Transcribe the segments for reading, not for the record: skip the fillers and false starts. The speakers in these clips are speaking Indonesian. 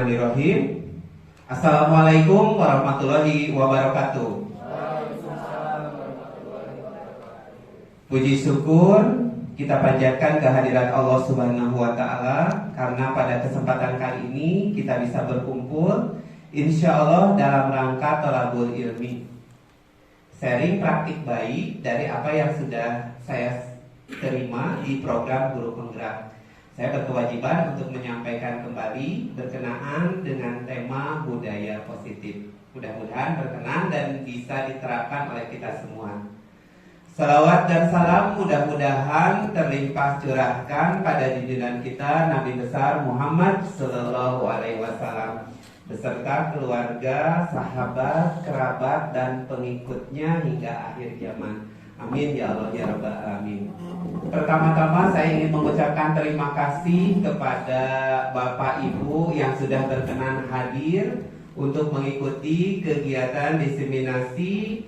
Bismillahirrahmanirrahim. Assalamualaikum warahmatullahi wabarakatuh. Puji syukur kita panjatkan kehadirat Allah Subhanahu wa Ta'ala, karena pada kesempatan kali ini kita bisa berkumpul insya Allah dalam rangka thalabul ilmi, sharing praktik baik dari apa yang sudah saya terima di program Guru Penggerak. Saya berkewajiban untuk menyampaikan kembali berkenaan dengan tema budaya positif. Mudah-mudahan berkenan dan bisa diterapkan oleh kita semua. Salawat dan salam mudah-mudahan terlimpah curahkan pada junjungan kita Nabi besar Muhammad Sallallahu Alaihi Wasallam beserta keluarga, sahabat, kerabat dan pengikutnya hingga akhir zaman. Amin ya Allah ya Rabbal Alamin. Pertama-tama saya ingin mengucapkan terima kasih kepada Bapak Ibu yang sudah berkenan hadir untuk mengikuti kegiatan diseminasi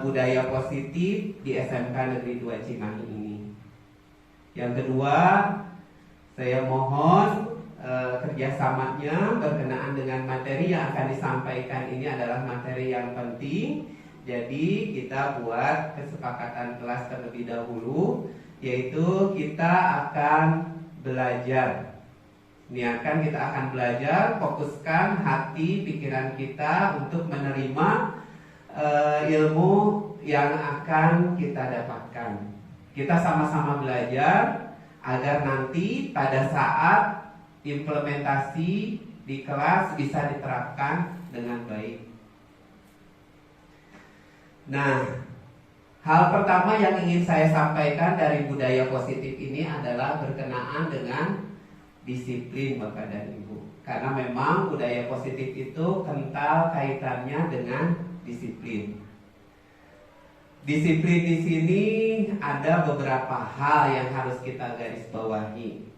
budaya positif di SMK Negeri 2 Cimahi ini. Yang kedua, saya mohon kerjasamanya berkenaan dengan materi yang akan disampaikan ini adalah materi yang penting. Jadi kita buat kesepakatan kelas terlebih dahulu, yaitu kita akan belajar. Niatkan kita akan belajar, fokuskan hati pikiran kita untuk menerima ilmu yang akan kita dapatkan. Kita sama-sama belajar agar nanti pada saat implementasi di kelas bisa diterapkan dengan baik. Nah, hal pertama yang ingin saya sampaikan dari budaya positif ini adalah berkenaan dengan disiplin Bapak dan Ibu. Karena memang budaya positif itu kental kaitannya dengan disiplin. Disiplin di sini ada beberapa hal yang harus kita garis bawahi.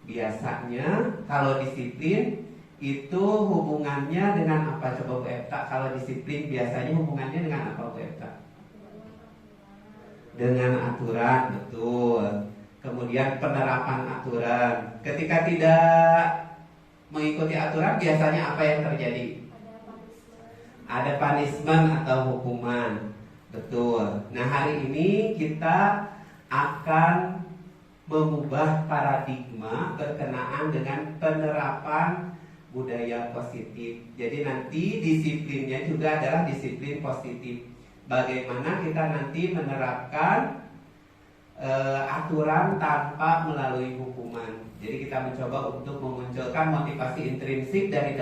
Biasanya kalau disiplin itu hubungannya dengan apa, coba Bu Epta? Kalau disiplin biasanya hubungannya dengan apa Bu Epta? Dengan aturan, betul. Kemudian penerapan aturan. Ketika tidak mengikuti aturan biasanya apa yang terjadi? Ada punishment atau hukuman. Betul. Nah, hari ini kita akan mengubah paradigma berkenaan dengan penerapan budaya positif. Jadi nanti disiplinnya juga adalah disiplin positif. Bagaimana kita nanti menerapkan aturan tanpa melalui hukuman. Jadi kita mencoba untuk memunculkan motivasi intrinsik dari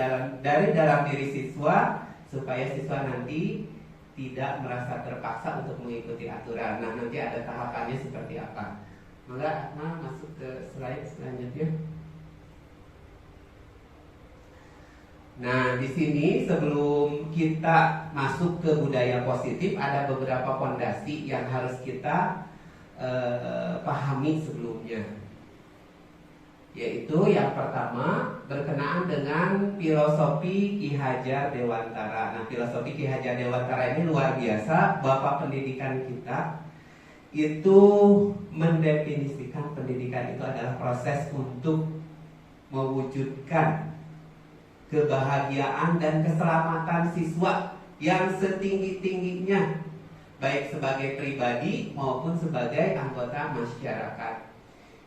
dalam diri siswa, supaya siswa nanti tidak merasa terpaksa untuk mengikuti aturan. Nah, nanti ada tahapannya seperti apa. Maka masuk ke slide selanjutnya. Nah, di sini sebelum kita masuk ke budaya positif, ada beberapa fondasi yang harus kita pahami sebelumnya. Yaitu yang pertama berkenaan dengan filosofi Ki Hajar Dewantara. Nah, filosofi Ki Hajar Dewantara ini luar biasa. Bapak pendidikan kita itu mendefinisikan pendidikan itu adalah proses untuk mewujudkan kebahagiaan dan keselamatan siswa yang setinggi-tingginya, baik sebagai pribadi maupun sebagai anggota masyarakat.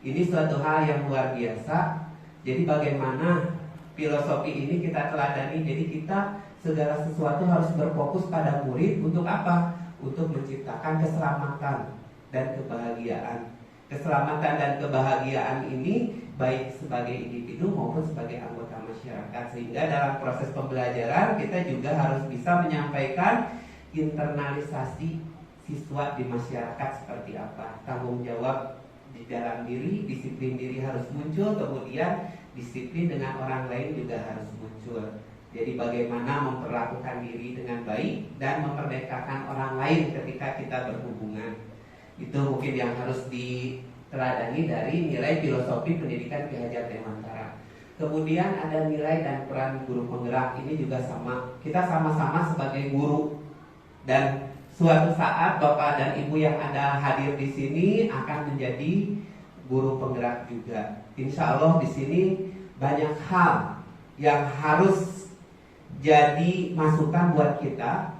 Ini suatu hal yang luar biasa. Jadi bagaimana filosofi ini kita teladani. Jadi kita segala sesuatu harus berfokus pada murid untuk apa? Untuk menciptakan keselamatan dan kebahagiaan. Keselamatan dan kebahagiaan ini baik sebagai individu maupun sebagai anggota masyarakat. Sehingga dalam proses pembelajaran kita juga harus bisa menyampaikan internalisasi siswa di masyarakat seperti apa. Tanggung jawab di dalam diri, disiplin diri harus muncul, kemudian disiplin dengan orang lain juga harus muncul. Jadi bagaimana memperlakukan diri dengan baik dan memerdekakan orang lain ketika kita berhubungan. Itu mungkin yang harus diteladani dari nilai filosofi pendidikan Ki Hajar Dewantara. Kemudian ada nilai dan peran guru penggerak. Ini juga sama. Kita sama-sama sebagai guru, dan suatu saat Bapak dan Ibu yang ada hadir di sini akan menjadi guru penggerak juga. Insya Allah di sini banyak hal yang harus jadi masukan buat kita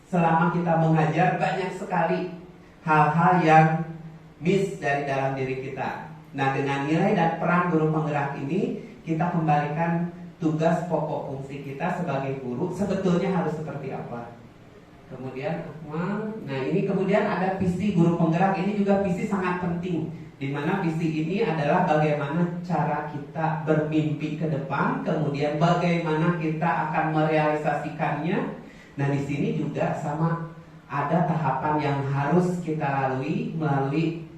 selama kita mengajar. Banyak sekali hal-hal yang miss dari dalam diri kita. Nah, dengan nilai dan peran guru penggerak ini, kita kembalikan tugas pokok fungsi kita sebagai guru sebetulnya harus seperti apa. Kemudian, nah ini kemudian ada visi guru penggerak. Ini juga visi sangat penting, di mana visi ini adalah bagaimana cara kita bermimpi ke depan, kemudian bagaimana kita akan merealisasikannya. Nah, di sini juga sama ada tahapan yang harus kita lalui melalui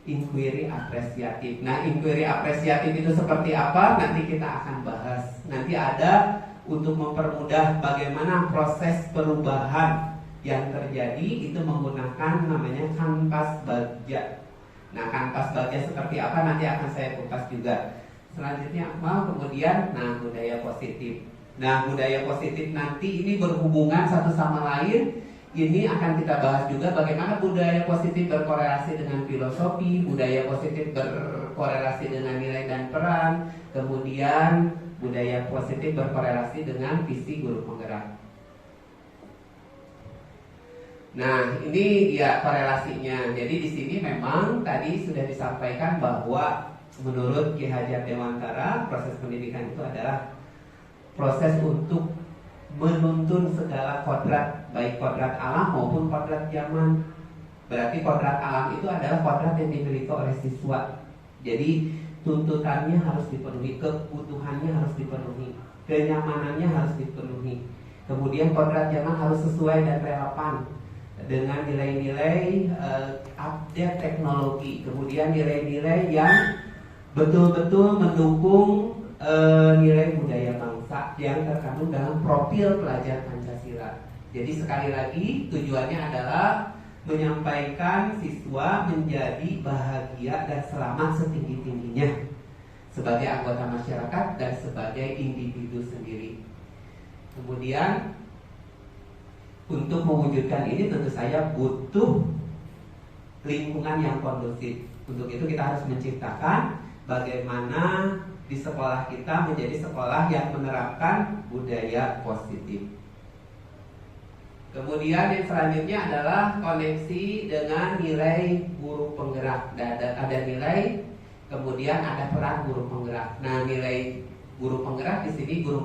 inquiry apresiatif. Nah, inquiry apresiatif itu seperti apa? Nanti kita akan bahas. Nanti ada untuk mempermudah bagaimana proses perubahan yang terjadi itu menggunakan namanya kanvas baja. Nah, kanvas baja seperti apa nanti akan saya kupas juga. Selanjutnya kemudian budaya positif. Nah, budaya positif nanti ini berhubungan satu sama lain. Ini akan kita bahas juga bagaimana budaya positif berkorelasi dengan filosofi, budaya positif berkorelasi dengan nilai dan peran, kemudian budaya positif berkorelasi dengan visi guru penggerak. Nah, ini dia korelasinya. Jadi di sini memang tadi sudah disampaikan bahwa menurut Ki Hajar Dewantara, proses pendidikan itu adalah proses untuk menuntun segala kodrat, baik kodrat alam maupun kodrat zaman. Berarti kodrat alam itu adalah kodrat yang dimiliki oleh siswa. Jadi tuntutannya harus dipenuhi, kebutuhannya harus dipenuhi, kenyamanannya harus dipenuhi. Kemudian kodrat zaman harus sesuai dan relevan dengan nilai-nilai update teknologi. Kemudian nilai-nilai yang betul-betul mendukung nilai budaya bangsa yang terkandung dalam profil pelajar Pancasila. Jadi sekali lagi tujuannya adalah menyampaikan siswa menjadi bahagia dan selamat setinggi-tingginya sebagai anggota masyarakat dan sebagai individu sendiri. Kemudian untuk mewujudkan ini tentu saya butuh lingkungan yang kondusif. Untuk itu kita harus menciptakan bagaimana di sekolah kita menjadi sekolah yang menerapkan budaya positif. Kemudian yang selanjutnya adalah koneksi dengan nilai guru penggerak. Ada nilai, kemudian ada peran guru penggerak. Nah, nilai guru penggerak di sini guru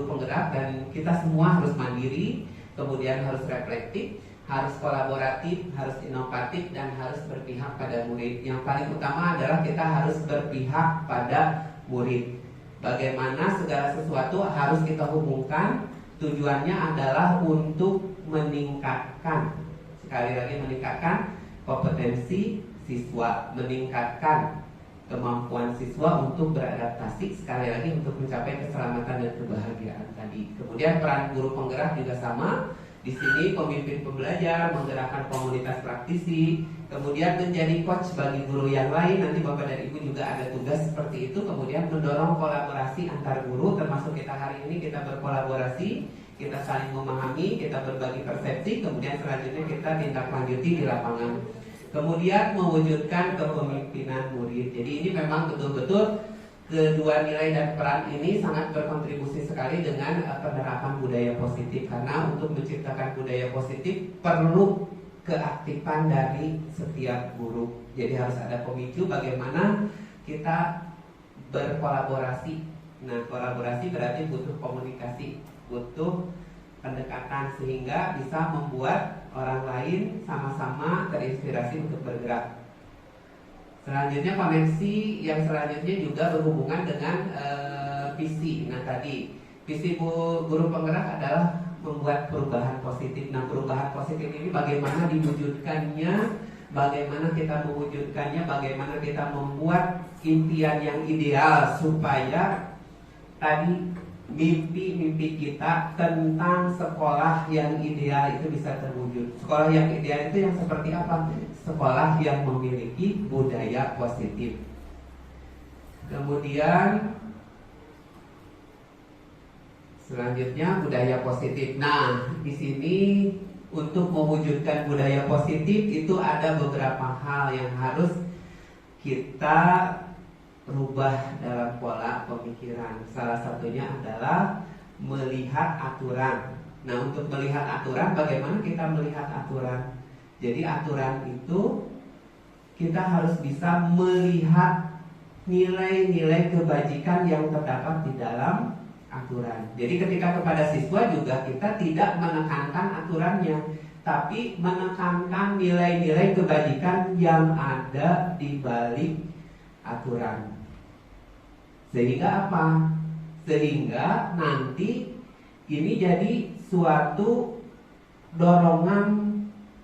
penggerak, dan kita semua harus mandiri, kemudian harus reflektif, harus kolaboratif, harus inovatif, dan harus berpihak pada murid. Yang paling utama adalah kita harus berpihak pada murid. Bagaimana segala sesuatu harus kita hubungkan. Tujuannya adalah untuk meningkatkan, sekali lagi meningkatkan kompetensi siswa, meningkatkan kemampuan siswa untuk beradaptasi, sekali lagi untuk mencapai keselamatan dan kebahagiaan tadi. Kemudian peran guru penggerak juga sama. Di sini pemimpin pembelajar, menggerakkan komunitas praktisi, kemudian menjadi coach bagi guru yang lain. Nanti Bapak dan Ibu juga ada tugas seperti itu. Kemudian mendorong kolaborasi antar guru, termasuk kita hari ini kita berkolaborasi, kita saling memahami, kita berbagi persepsi, kemudian selanjutnya kita tindak lanjuti di lapangan. Kemudian mewujudkan kepemimpinan murid. Jadi ini memang betul-betul kedua nilai dan peran ini sangat berkontribusi sekali dengan penerapan budaya positif. Karena untuk menciptakan budaya positif perlu keaktifan dari setiap guru. Jadi harus ada pemicu bagaimana kita berkolaborasi. Nah, kolaborasi berarti butuh komunikasi, butuh pendekatan, sehingga bisa membuat orang lain sama-sama terinspirasi untuk bergerak. Selanjutnya koneksi yang selanjutnya juga berhubungan dengan visi. Nah, tadi visi guru penggerak adalah membuat perubahan positif. Nah, perubahan positif ini bagaimana diwujudkannya, bagaimana kita mewujudkannya, bagaimana kita membuat impian yang ideal supaya tadi mimpi-mimpi kita tentang sekolah yang ideal itu bisa terwujud. Sekolah yang ideal itu yang seperti apa? Sekolah yang memiliki budaya positif. Kemudian selanjutnya budaya positif. Nah, di sini untuk mewujudkan budaya positif itu ada beberapa hal yang harus kita rubah dalam pola pemikiran. Salah satunya adalah melihat aturan. Nah, untuk melihat aturan, bagaimana kita melihat aturan? Jadi aturan itu kita harus bisa melihat nilai-nilai kebajikan yang terdapat di dalam aturan. Jadi ketika kepada siswa juga kita tidak menekankan aturannya, tapi menekankan nilai-nilai kebajikan yang ada di balik aturan. Sehingga apa? Sehingga nanti ini jadi suatu dorongan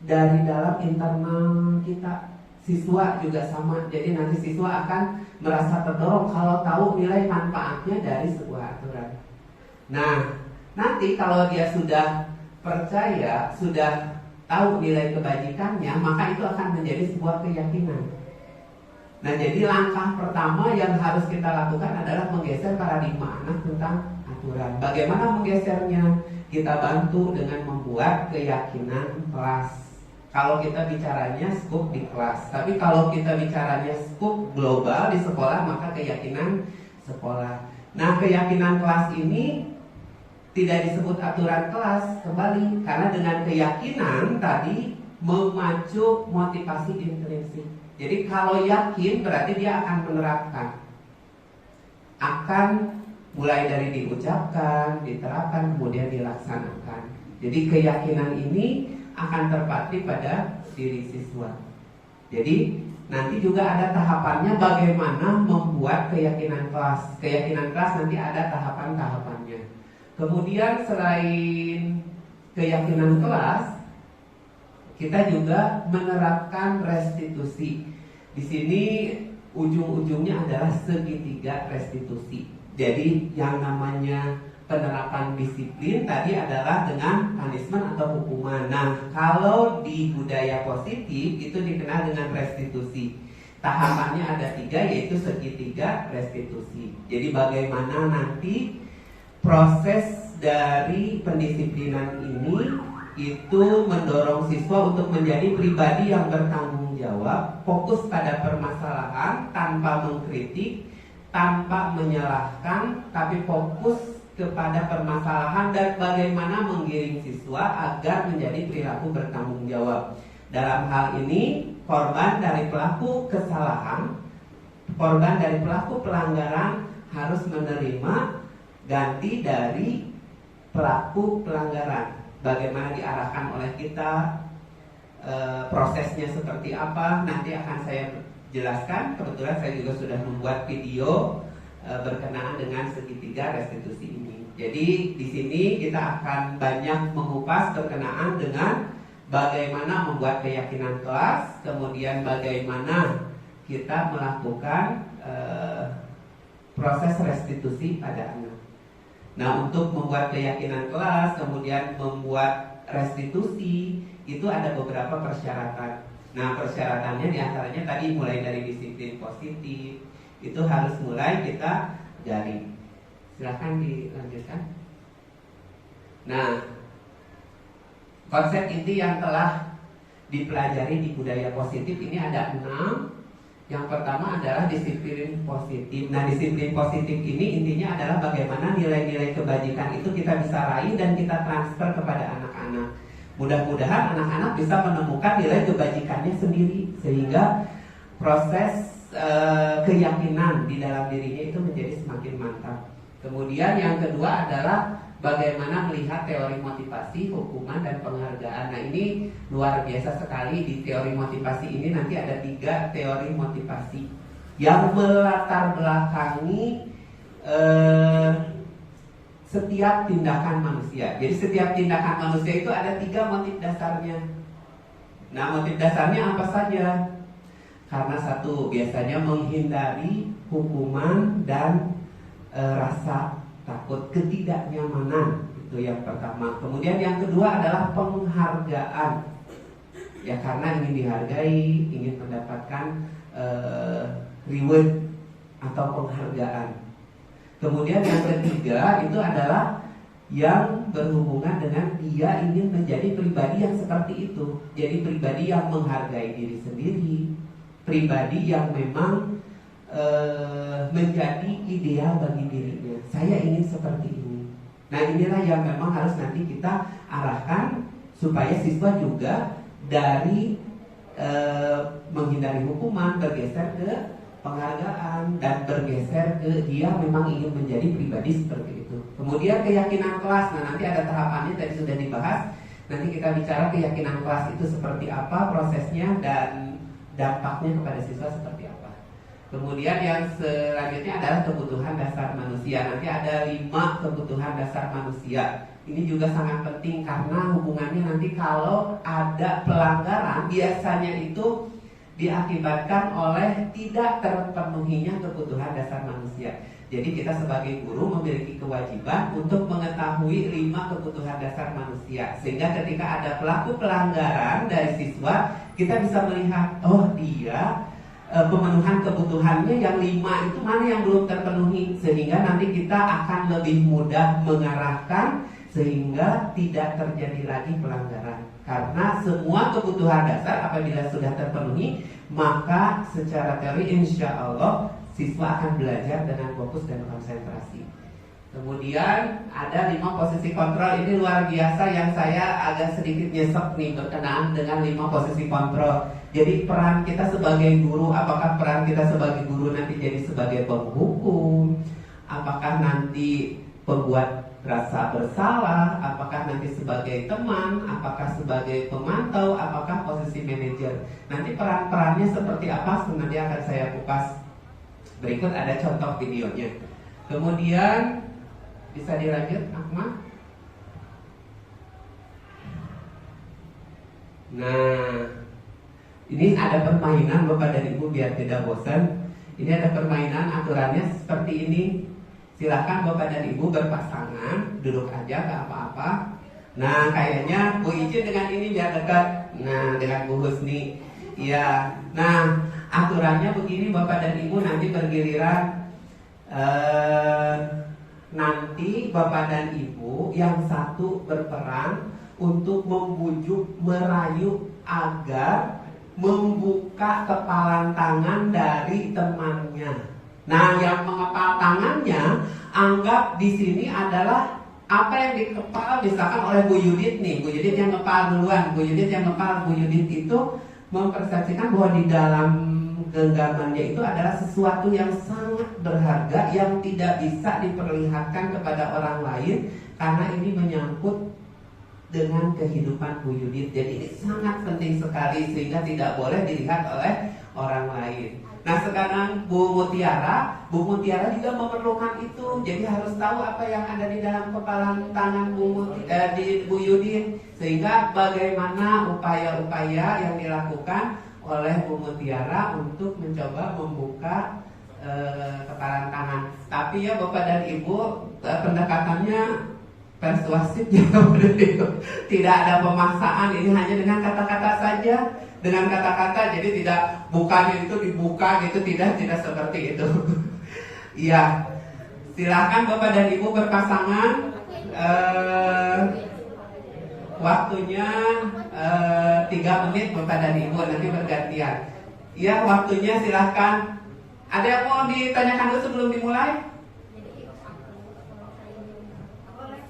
dari dalam internal kita. Siswa juga sama. Jadi nanti siswa akan merasa terdorong kalau tahu nilai manfaatnya dari sebuah aturan. Nah, nanti kalau dia sudah percaya, sudah tahu nilai kebajikannya, maka itu akan menjadi sebuah keyakinan. Nah, jadi langkah pertama yang harus kita lakukan adalah menggeser paradigma anak tentang aturan. Bagaimana menggesernya? Kita bantu dengan membuat keyakinan kelas. Kalau kita bicaranya skup di kelas, tapi kalau kita bicaranya skup global di sekolah, maka keyakinan sekolah. Nah, keyakinan kelas ini tidak disebut aturan kelas kembali, karena dengan keyakinan tadi memacu motivasi intrinsik. Jadi kalau yakin berarti dia akan menerapkan, akan mulai dari diucapkan, diterapkan, kemudian dilaksanakan. Jadi keyakinan ini akan terpatri pada diri siswa. Jadi nanti juga ada tahapannya bagaimana membuat keyakinan kelas. Keyakinan kelas nanti ada tahapan-tahapannya. Kemudian selain keyakinan kelas, kita juga menerapkan restitusi. Di sini ujung-ujungnya adalah segitiga restitusi. Jadi yang namanya penerapan disiplin tadi adalah dengan punishment atau hukuman. Nah, kalau di budaya positif itu dikenal dengan restitusi. Tahapannya ada 3, yaitu segitiga restitusi. Jadi bagaimana nanti proses dari pendisiplinan ini itu mendorong siswa untuk menjadi pribadi yang bertanggung jawab, fokus pada permasalahan tanpa mengkritik, tanpa menyalahkan, tapi fokus kepada permasalahan dan bagaimana menggiring siswa agar menjadi perilaku bertanggung jawab. Dalam hal ini, korban dari pelaku kesalahan, korban dari pelaku pelanggaran harus menerima ganti dari pelaku pelanggaran. Bagaimana diarahkan oleh kita, prosesnya seperti apa, nanti akan saya jelaskan. Kebetulan saya juga sudah membuat video berkenaan dengan segitiga restitusi ini. Jadi di sini kita akan banyak mengupas berkenaan dengan bagaimana membuat keyakinan kelas, kemudian bagaimana kita melakukan proses restitusi pada anak. Nah, untuk membuat keyakinan kelas, kemudian membuat restitusi, itu ada beberapa persyaratan. Nah, persyaratannya diantaranya tadi mulai dari disiplin positif, itu harus mulai kita gali. Silahkan dilanjutkan. Nah, konsep inti yang telah dipelajari di budaya positif ini ada 6. Yang pertama adalah disiplin positif. Nah, disiplin positif ini intinya adalah bagaimana nilai-nilai kebajikan itu kita bisa raih dan kita transfer kepada anak-anak. Mudah-mudahan anak-anak bisa menemukan nilai kebajikannya sendiri, sehingga proses keyakinan di dalam dirinya itu menjadi semakin mantap. Kemudian yang kedua adalah bagaimana melihat teori motivasi, hukuman, dan penghargaan. Nah, ini luar biasa sekali. Di teori motivasi ini nanti ada 3 teori motivasi yang melatar belakangi setiap tindakan manusia. Jadi setiap tindakan manusia itu ada 3 motif dasarnya. Nah, motif dasarnya apa saja? Karena satu, biasanya menghindari hukuman dan rasa takut, ketidaknyamanan, itu yang pertama. Kemudian yang kedua adalah penghargaan, ya karena ingin dihargai, ingin mendapatkan reward atau penghargaan. Kemudian yang ketiga itu adalah yang berhubungan dengan dia ingin menjadi pribadi yang seperti itu. Jadi pribadi yang menghargai diri sendiri, pribadi yang memang menjadi ideal bagi dirinya. Saya ingin seperti ini. Nah, inilah yang memang harus nanti kita arahkan supaya siswa juga dari menghindari hukuman bergeser ke penghargaan dan bergeser ke dia memang ingin menjadi pribadi seperti itu. Kemudian keyakinan kelas. Nah, nanti ada tahapannya tadi sudah dibahas. Nanti kita bicara keyakinan kelas itu seperti apa prosesnya dan dampaknya kepada siswa seperti apa. Kemudian yang selanjutnya adalah kebutuhan dasar manusia. Nanti ada 5 kebutuhan dasar manusia. Ini juga sangat penting karena hubungannya nanti kalau ada pelanggaran biasanya itu diakibatkan oleh tidak terpenuhinya kebutuhan dasar manusia. Jadi kita sebagai guru memiliki kewajiban untuk mengetahui 5 kebutuhan dasar manusia. Sehingga ketika ada pelaku pelanggaran dari siswa, kita bisa melihat, oh dia pemenuhan kebutuhannya yang 5 itu mana yang belum terpenuhi. Sehingga nanti kita akan lebih mudah mengarahkan sehingga tidak terjadi lagi pelanggaran. Karena semua kebutuhan dasar apabila sudah terpenuhi, maka secara teori insya Allah siswa akan belajar dengan fokus dan konsentrasi. Kemudian ada 5 posisi kontrol. Ini luar biasa yang saya agak sedikit nyesek nih berkenaan dengan 5 posisi kontrol. Jadi peran kita sebagai guru, apakah peran kita sebagai guru nanti jadi sebagai penghukum, apakah nanti pembuat rasa bersalah, apakah nanti sebagai teman, apakah sebagai pemantau, apakah posisi manajer. Nanti peran-perannya seperti apa nanti akan saya kupas. Berikut ada contoh videonya. Kemudian bisa dilanjut, Akmal. Nah, ini ada permainan Bapak dan Ibu biar tidak bosan. Ini ada permainan, aturannya seperti ini. Silakan Bapak dan Ibu berpasangan, duduk aja gak apa-apa. Nah, kayaknya Bu Ijin dengan ini biar dekat. Nah, dengan Bu Husni. Iya. Nah, aturannya begini Bapak dan Ibu, nanti bergiliran. Nanti Bapak dan Ibu yang satu berperan untuk membujuk, merayu agar membuka kepalan tangan dari temannya. Nah, yang mengepal tangannya anggap di sini adalah apa yang dikepal misalkan oleh Bu Yudit nih. Bu Yudit yang ngepal duluan. Bu Yudit yang ngepal. Bu Yudit itu mempersepsikan bahwa di dalam genggamannya itu adalah sesuatu yang sangat berharga yang tidak bisa diperlihatkan kepada orang lain karena ini menyangkut dengan kehidupan Bu Yudit. Jadi ini sangat penting sekali sehingga tidak boleh dilihat oleh orang lain. Nah, sekarang Bu Mutiara juga memerlukan itu. Jadi harus tahu apa yang ada di dalam kepalan tangan Bu Yudit. Sehingga bagaimana upaya-upaya yang dilakukan oleh Bu Mutiara untuk mencoba membuka kepalan tangan. Tapi ya Bapak dan Ibu, pendekatannya persuasif ya Bapak dan Ibu. Tidak ada pemaksaan, ini hanya dengan kata-kata saja. Dengan kata-kata, jadi tidak bukannya itu dibuka gitu, tidak seperti itu. Iya, silakan Bapak dan Ibu berpasangan. Waktunya 3 menit Bapak dan Ibu, nanti bergantian. Iya, waktunya silahkan. Ada yang mau ditanyakan dulu sebelum dimulai?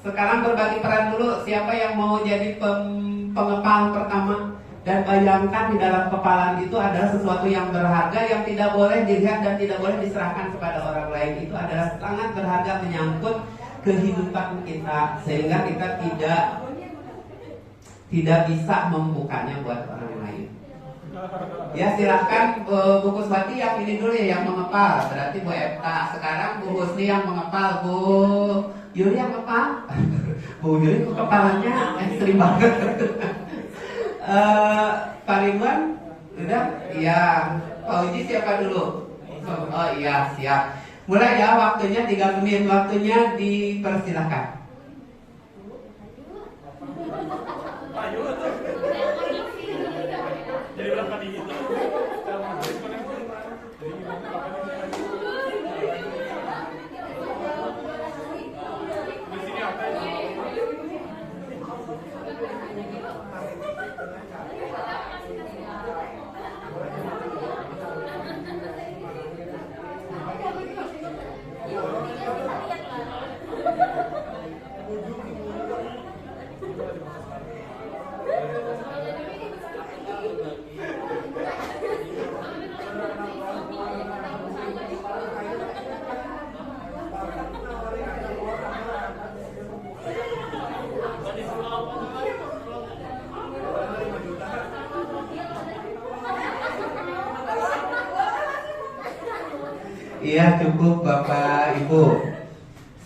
Sekarang berbagi peran dulu. Siapa yang mau jadi pengepal pertama? Dan bayangkan di dalam kepalan itu adalah sesuatu yang berharga yang tidak boleh dilihat dan tidak boleh diserahkan kepada orang lain. Itu adalah sangat berharga menyangkut kehidupan kita sehingga kita tidak bisa membukanya buat orang lain. Ya silahkan Bu Kuswati yang ini dulu ya yang mengepal. Berarti Bu Epta. Sekarang Bu Husni yang mengepal. Bu Yuri yang mengepal. Bu Yuri kepalannya ekstrim banget. Pak Ridwan, udah? Iya. Pak Uji siapa dulu? Oh iya, siap. Mulai ya, waktunya 3 menit. Waktunya dipersilakan. Jadi berapa nih gitu? Iya cukup Bapak Ibu.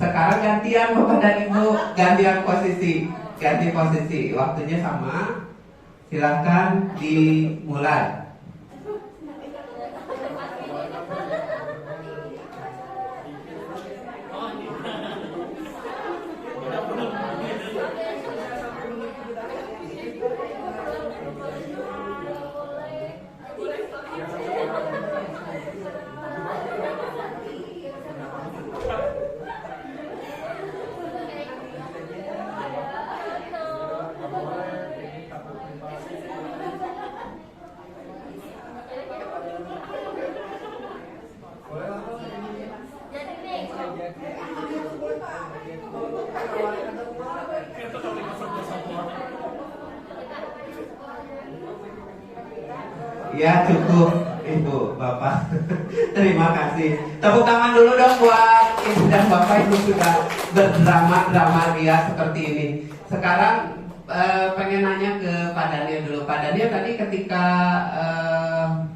Sekarang gantian Bapak dan Ibu, gantian posisi, ganti posisi. Waktunya sama. Silahkan dimulai. Ya cukup Ibu, Bapak. Terima kasih. Tepuk tangan dulu dong buat Ibu dan Bapak. Ibu sudah berdrama-drama dia seperti ini. Sekarang pengen nanya ke Pak Daniel dulu. Pak Daniel tadi ketika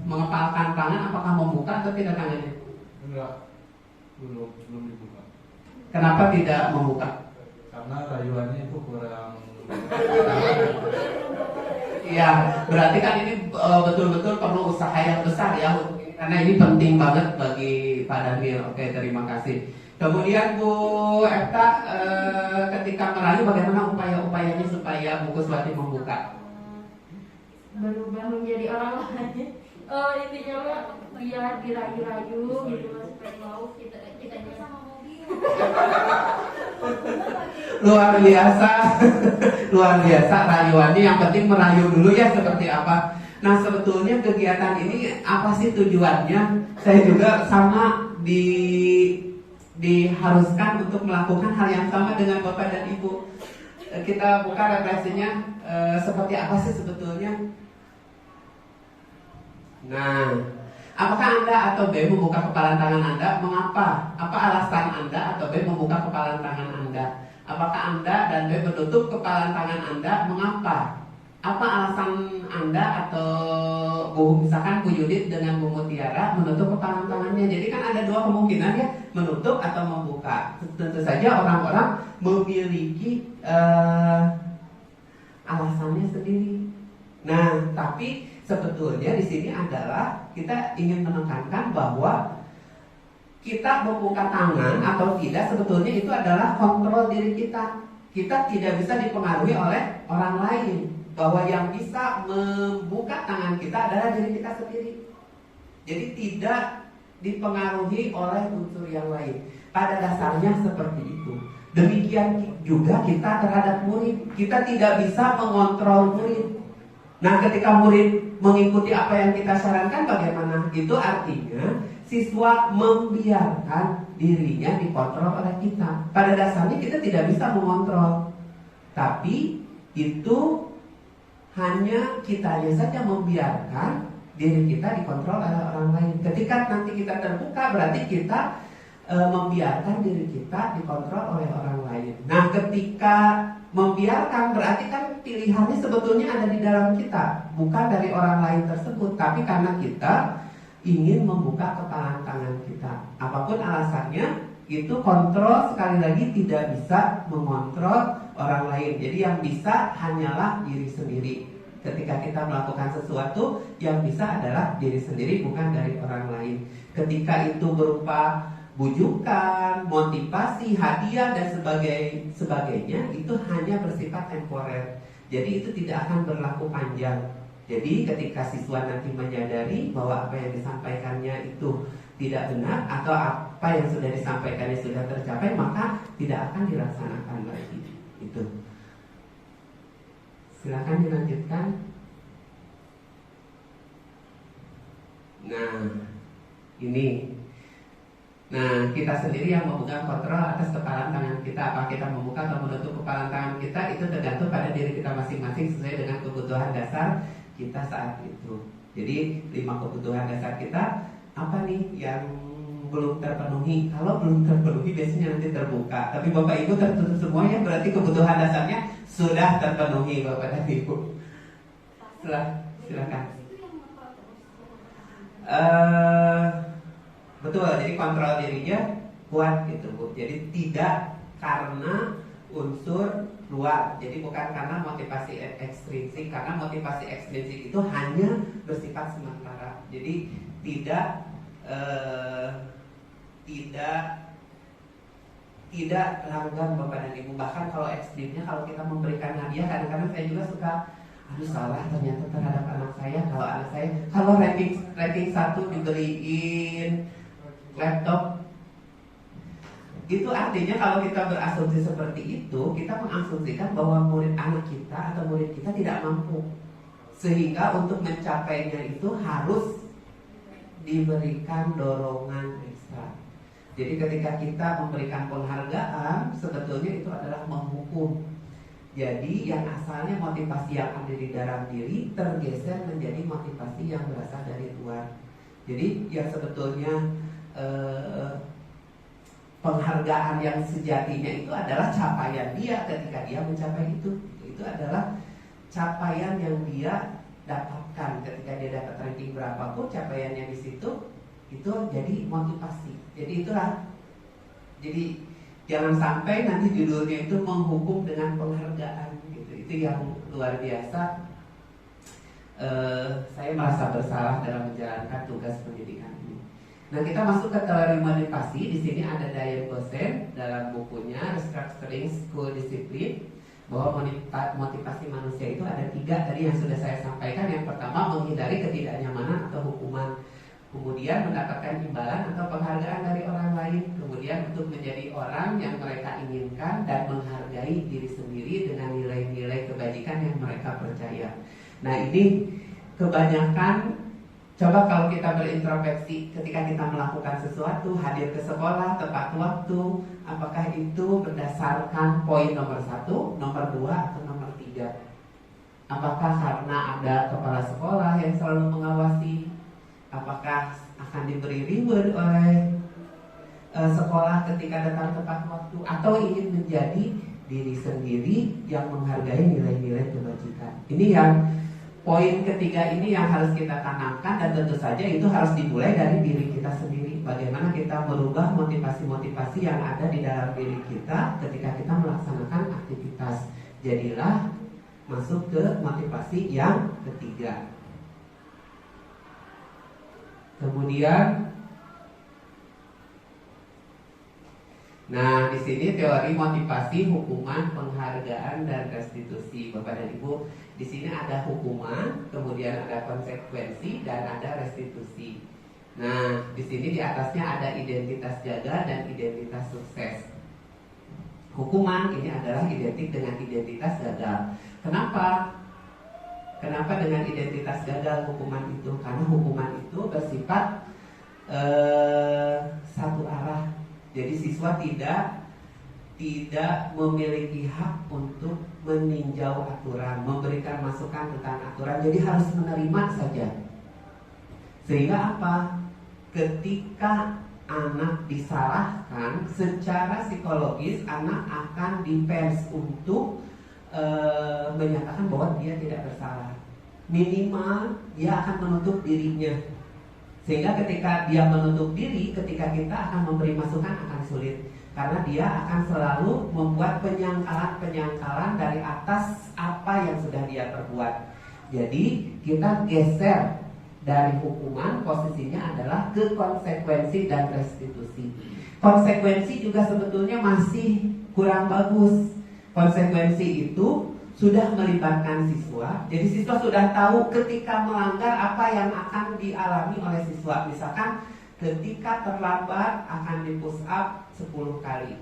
mengepalkan tangan, apakah membuka atau tidak tangannya? Enggak, belum dibuka. Kenapa tidak membuka? Karena rayuannya itu kurang. Iya, berarti kan ini betul-betul perlu usaha yang besar ya, karena ini penting banget bagi Pak Daniel. Oke, terima kasih. Kemudian Bu Epta, ketika merayu bagaimana upaya-upayanya supaya Bu Kuswati membuka? Berubah menjadi orang lain. Intinya mah biar dirayu-rayu gitu mas, supaya mau kita sama mobil. Luar biasa, luar biasa rayuannya. Yang penting merayu dulu ya seperti apa. Nah sebetulnya kegiatan ini apa sih tujuannya? Saya juga sama diharuskan untuk melakukan hal yang sama dengan Bapak dan Ibu. Kita buka refleksinya seperti apa sih sebetulnya? Nah, apakah Anda atau B membuka kepalan tangan Anda? Mengapa? Apa alasan Anda atau B membuka kepalan tangan Anda? Apakah Anda dan B menutup kepalan tangan Anda? Mengapa? Apa alasan Anda atau misalkan Bu Yudit dengan Bu Mutiara menutup kepalan tangannya? Jadi kan ada dua kemungkinan ya, menutup atau membuka. Tentu saja orang-orang memiliki alasannya sendiri. Nah, tapi sebetulnya di sini adalah kita ingin menekankan bahwa kita membuka tangan atau tidak sebetulnya itu adalah kontrol diri kita. Kita tidak bisa dipengaruhi oleh orang lain. Bahwa yang bisa membuka tangan kita adalah diri kita sendiri. Jadi tidak dipengaruhi oleh unsur yang lain. Pada dasarnya seperti itu. Demikian juga kita terhadap murid. Kita tidak bisa mengontrol murid. Nah, ketika murid mengikuti apa yang kita sarankan bagaimana? Itu artinya siswa membiarkan dirinya dikontrol oleh kita. Pada dasarnya kita tidak bisa mengontrol. Tapi itu hanya kitanya saja membiarkan diri kita dikontrol oleh orang lain. Ketika nanti kita terbuka berarti kita membiarkan diri kita dikontrol oleh orang lain. Nah, ketika membiarkan berarti kan pilihannya sebetulnya ada di dalam kita, bukan dari orang lain tersebut, tapi karena kita ingin membuka kepalan tangan kita. Apapun alasannya, itu kontrol sekali lagi tidak bisa mengontrol orang lain. Jadi yang bisa hanyalah diri sendiri. Ketika kita melakukan sesuatu, yang bisa adalah diri sendiri, bukan dari orang lain. Ketika itu berupa bujukan, motivasi, hadiah dan sebagainya itu hanya bersifat temporer. Jadi itu tidak akan berlaku panjang. Jadi ketika siswa nanti menyadari bahwa apa yang disampaikannya itu tidak benar atau apa yang sudah disampaikannya sudah tercapai, maka tidak akan dilaksanakan lagi. Itu. Silakan dilanjutkan. Nah, ini. Nah, kita sendiri yang memegang kontrol atas kepalan tangan kita. Apa kita membuka atau menutup kepalan tangan kita itu tergantung pada diri kita masing-masing sesuai dengan kebutuhan dasar kita saat itu. Jadi 5 kebutuhan dasar kita apa nih yang belum terpenuhi? Kalau belum terpenuhi biasanya nanti terbuka. Tapi Bapak Ibu tertutup semuanya berarti kebutuhan dasarnya sudah terpenuhi Bapak dan Ibu. Silakan. Betul, jadi kontrol dirinya kuat gitu Bu. Jadi tidak karena unsur luar, jadi bukan karena motivasi ekstrinsik, karena motivasi ekstrinsik itu hanya bersifat sementara. Jadi tidak langgang Bapak dan Ibu. Bahkan kalau ekstrimnya, kalau kita memberikan hadiah, kadang-kadang saya juga suka, aduh salah ternyata terhadap anak saya. Kalau ranking 1 dibeliin laptop, itu artinya kalau kita berasumsi seperti itu, kita mengasumsikan bahwa anak kita atau murid kita tidak mampu, sehingga untuk mencapainya itu harus diberikan dorongan ekstra. Jadi ketika kita memberikan penghargaan, sebetulnya itu adalah menghukum. Jadi yang asalnya motivasi yang ada di dalam diri tergeser menjadi motivasi yang berasal dari luar. Jadi yang sebetulnya penghargaan yang sejatinya itu adalah capaian dia ketika dia mencapai itu. Itu adalah capaian yang dia dapatkan ketika dia dapat ranking berapapun, capaiannya di situ itu jadi motivasi. Jadi jangan sampai nanti judulnya itu menghukum dengan penghargaan gitu. Itu yang luar biasa. Saya merasa bersalah dalam menjalankan tugas pendidikan ini. Nah, kita masuk ke teori motivasi. Di sini ada Diane Bose dalam bukunya Restructuring School Discipline, bahwa motivasi manusia itu ada 3 tadi yang sudah saya sampaikan. Yang pertama, menghindari ketidaknyamanan atau hukuman. Kemudian mendapatkan imbalan atau penghargaan dari orang lain. Kemudian untuk menjadi orang yang mereka inginkan dan menghargai diri sendiri dengan nilai-nilai kebajikan yang mereka percaya. Nah, ini kebanyakan. Coba kalau kita berintrospeksi ketika kita melakukan sesuatu, hadir ke sekolah tepat waktu, apakah itu berdasarkan poin nomor 1, nomor 2, atau nomor 3? Apakah karena ada kepala sekolah yang selalu mengawasi? Apakah akan diberi reward oleh sekolah ketika datang tepat waktu? Atau ingin menjadi diri sendiri yang menghargai nilai-nilai kebajikan? Ini yang poin ketiga ini yang harus kita tanamkan, dan tentu saja itu harus dimulai dari diri kita sendiri. Bagaimana kita merubah motivasi-motivasi yang ada di dalam diri kita ketika kita melaksanakan aktivitas. Jadilah masuk ke motivasi yang ketiga. Kemudian, nah di sini teori motivasi, hukuman, penghargaan, dan restitusi. Bapak dan Ibu, di sini ada hukuman, kemudian ada konsekuensi, dan ada restitusi. Nah, di sini di atasnya ada identitas gagal dan identitas sukses. Hukuman ini adalah identik dengan identitas gagal. Kenapa? Kenapa dengan identitas gagal hukuman itu? Karena hukuman itu bersifat satu arah. Jadi siswa tidak memiliki hak untuk meninjau aturan, memberikan masukan tentang aturan. Jadi harus menerima saja. Sehingga apa? Ketika anak disalahkan, secara psikologis anak akan dipers untuk menyatakan bahwa dia tidak bersalah. Minimal dia akan menutup dirinya. Sehingga ketika dia menutup diri, ketika kita akan memberi masukan akan sulit. Karena dia akan selalu membuat penyangkalan dari atas apa yang sudah dia perbuat. Jadi kita geser dari hukuman, posisinya adalah ke konsekuensi dan restitusi. Konsekuensi juga sebetulnya masih kurang bagus. Konsekuensi itu sudah melibatkan siswa. Jadi siswa sudah tahu ketika melanggar apa yang akan dialami oleh siswa. Misalkan ketika terlambat akan di push up 10 kali.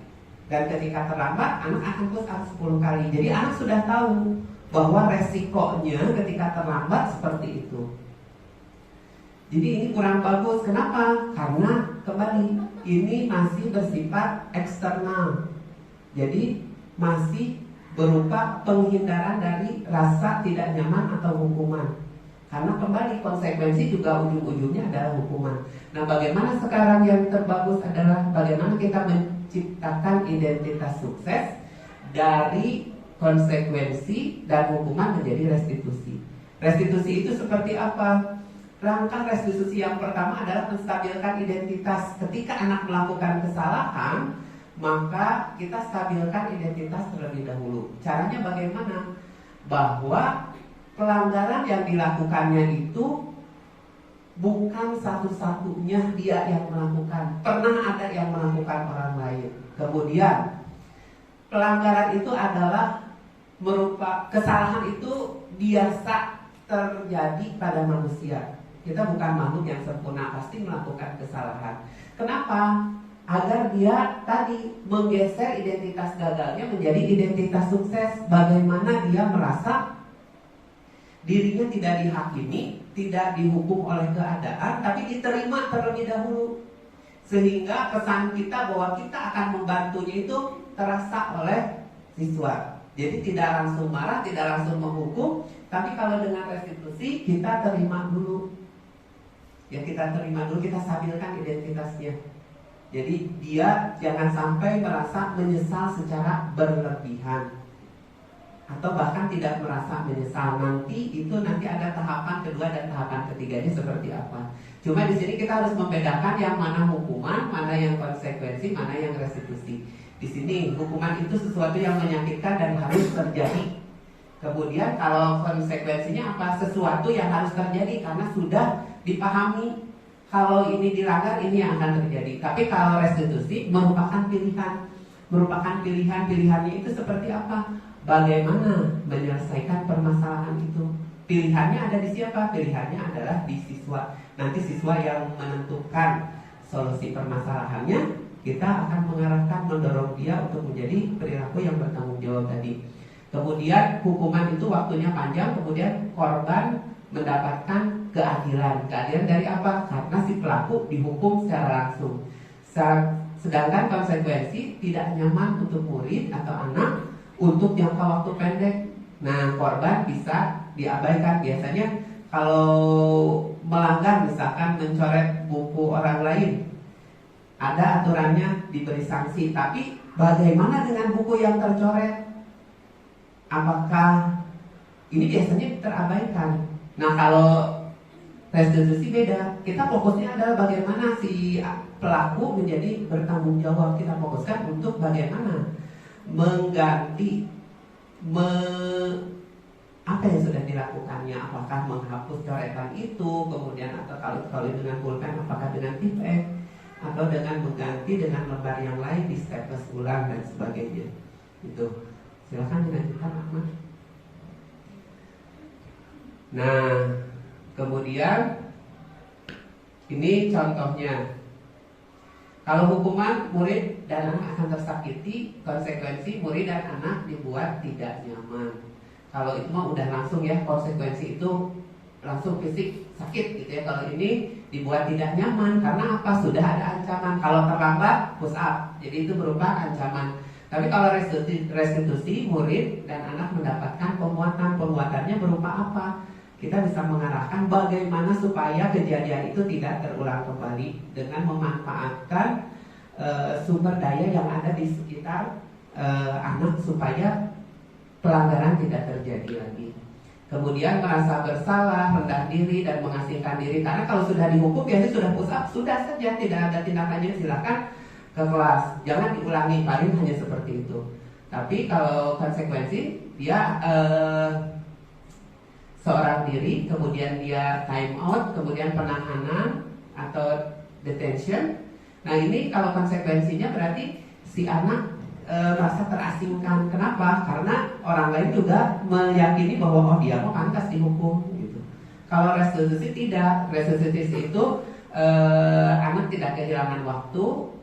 Dan ketika terlambat anak akan push up 10 kali. Jadi anak sudah tahu bahwa resikonya ketika terlambat seperti itu. Jadi ini kurang bagus. Kenapa? Karena kembali ini masih bersifat eksternal. Jadi masih berupa penghindaran dari rasa tidak nyaman atau hukuman. Karena kembali konsekuensi juga ujung-ujungnya adalah hukuman. Nah, bagaimana sekarang yang terbagus adalah bagaimana kita menciptakan identitas sukses dari konsekuensi dan hukuman menjadi restitusi. Restitusi itu seperti apa? langkah restitusi yang pertama adalah menstabilkan identitas. Ketika anak melakukan kesalahan, maka kita stabilkan identitas terlebih dahulu. Caranya bagaimana? Bahwa pelanggaran yang dilakukannya itu bukan satu-satunya dia yang melakukan. Pernah ada yang melakukan orang lain. Kemudian pelanggaran itu adalah kesalahan itu biasa terjadi pada manusia. Kita bukan makhluk yang sempurna, pasti melakukan kesalahan. Kenapa? Agar dia tadi menggeser identitas gagalnya menjadi identitas sukses. Bagaimana dia merasa dirinya tidak dihakimi, tidak dihukum oleh keadaan, tapi diterima terlebih dahulu. Sehingga pesan kita bahwa kita akan membantunya itu terasa oleh siswa. Jadi tidak langsung marah, tidak langsung menghukum, tapi kalau dengan restitusi kita terima dulu. Ya kita terima dulu, kita stabilkan identitasnya. Jadi dia jangan sampai merasa menyesal secara berlebihan, atau bahkan tidak merasa menyesal. Nanti ada tahapan kedua dan tahapan ketiganya seperti apa. Cuma di sini kita harus membedakan yang mana hukuman, mana yang konsekuensi, mana yang restitusi. Di sini hukuman itu sesuatu yang menyakitkan dan harus terjadi. Kemudian kalau konsekuensinya apa? Sesuatu yang harus terjadi karena sudah dipahami. Kalau ini dilanggar, ini yang akan terjadi. Tapi kalau restitusi merupakan pilihan. Merupakan pilihannya itu seperti apa? Bagaimana menyelesaikan permasalahan itu? Pilihannya ada di siapa? Pilihannya adalah di siswa. Nanti siswa yang menentukan solusi permasalahannya. Kita akan mengarahkan, mendorong dia untuk menjadi perilaku yang bertanggung jawab tadi. Kemudian hukuman itu waktunya panjang. Kemudian korban mendapatkan keadilan. Keadilan dari apa? Karena si pelaku dihukum secara langsung. Sedangkan konsekuensi tidak nyaman untuk murid atau anak untuk jangka waktu pendek. Nah, korban bisa diabaikan. Biasanya kalau melanggar, misalkan mencoret buku orang lain, ada aturannya diberi sanksi. Tapi bagaimana dengan buku yang tercoret? Apakah ini biasanya terabaikan? Nah, kalau restitusi beda. Kita fokusnya adalah bagaimana si pelaku menjadi bertanggung jawab. Kita fokuskan untuk bagaimana mengganti apa yang sudah dilakukannya. Apakah menghapus coretan itu, kemudian atau kalau dengan pulpen apakah dengan tip atau dengan mengganti dengan lembar yang lain di staples ulang dan sebagainya. Itu silakan dilanjutkan, Ahmad. Nah, kemudian ini contohnya. Kalau hukuman, murid dan anak akan tersakiti. Konsekuensi, murid dan anak dibuat tidak nyaman. Kalau itu mah udah langsung ya, konsekuensi itu langsung fisik sakit gitu ya. Kalau ini dibuat tidak nyaman karena apa? Sudah ada ancaman. Kalau terlambat, push up. Jadi itu berupa ancaman. Tapi kalau restitusi, murid dan anak mendapatkan penguatan. Penguatannya berupa apa? Kita bisa mengarahkan bagaimana supaya kejadian itu tidak terulang kembali dengan memanfaatkan sumber daya yang ada di sekitar anak supaya pelanggaran tidak terjadi lagi. Kemudian merasa bersalah, rendah diri dan mengasingkan diri. Karena kalau sudah dihukum biasanya sudah push up, sudah saja tidak ada tindakannya, silakan ke kelas. Jangan diulangi, paling hanya seperti itu. Tapi kalau konsekuensi dia seorang diri, kemudian dia time out, kemudian penahanan atau detention. Nah ini kalau konsekuensinya berarti si anak merasa terasingkan. Kenapa? Karena orang lain juga meyakini bahwa oh dia mau pantas dihukum gitu. Kalau restitusi tidak. Restitusi itu anak tidak kehilangan waktu.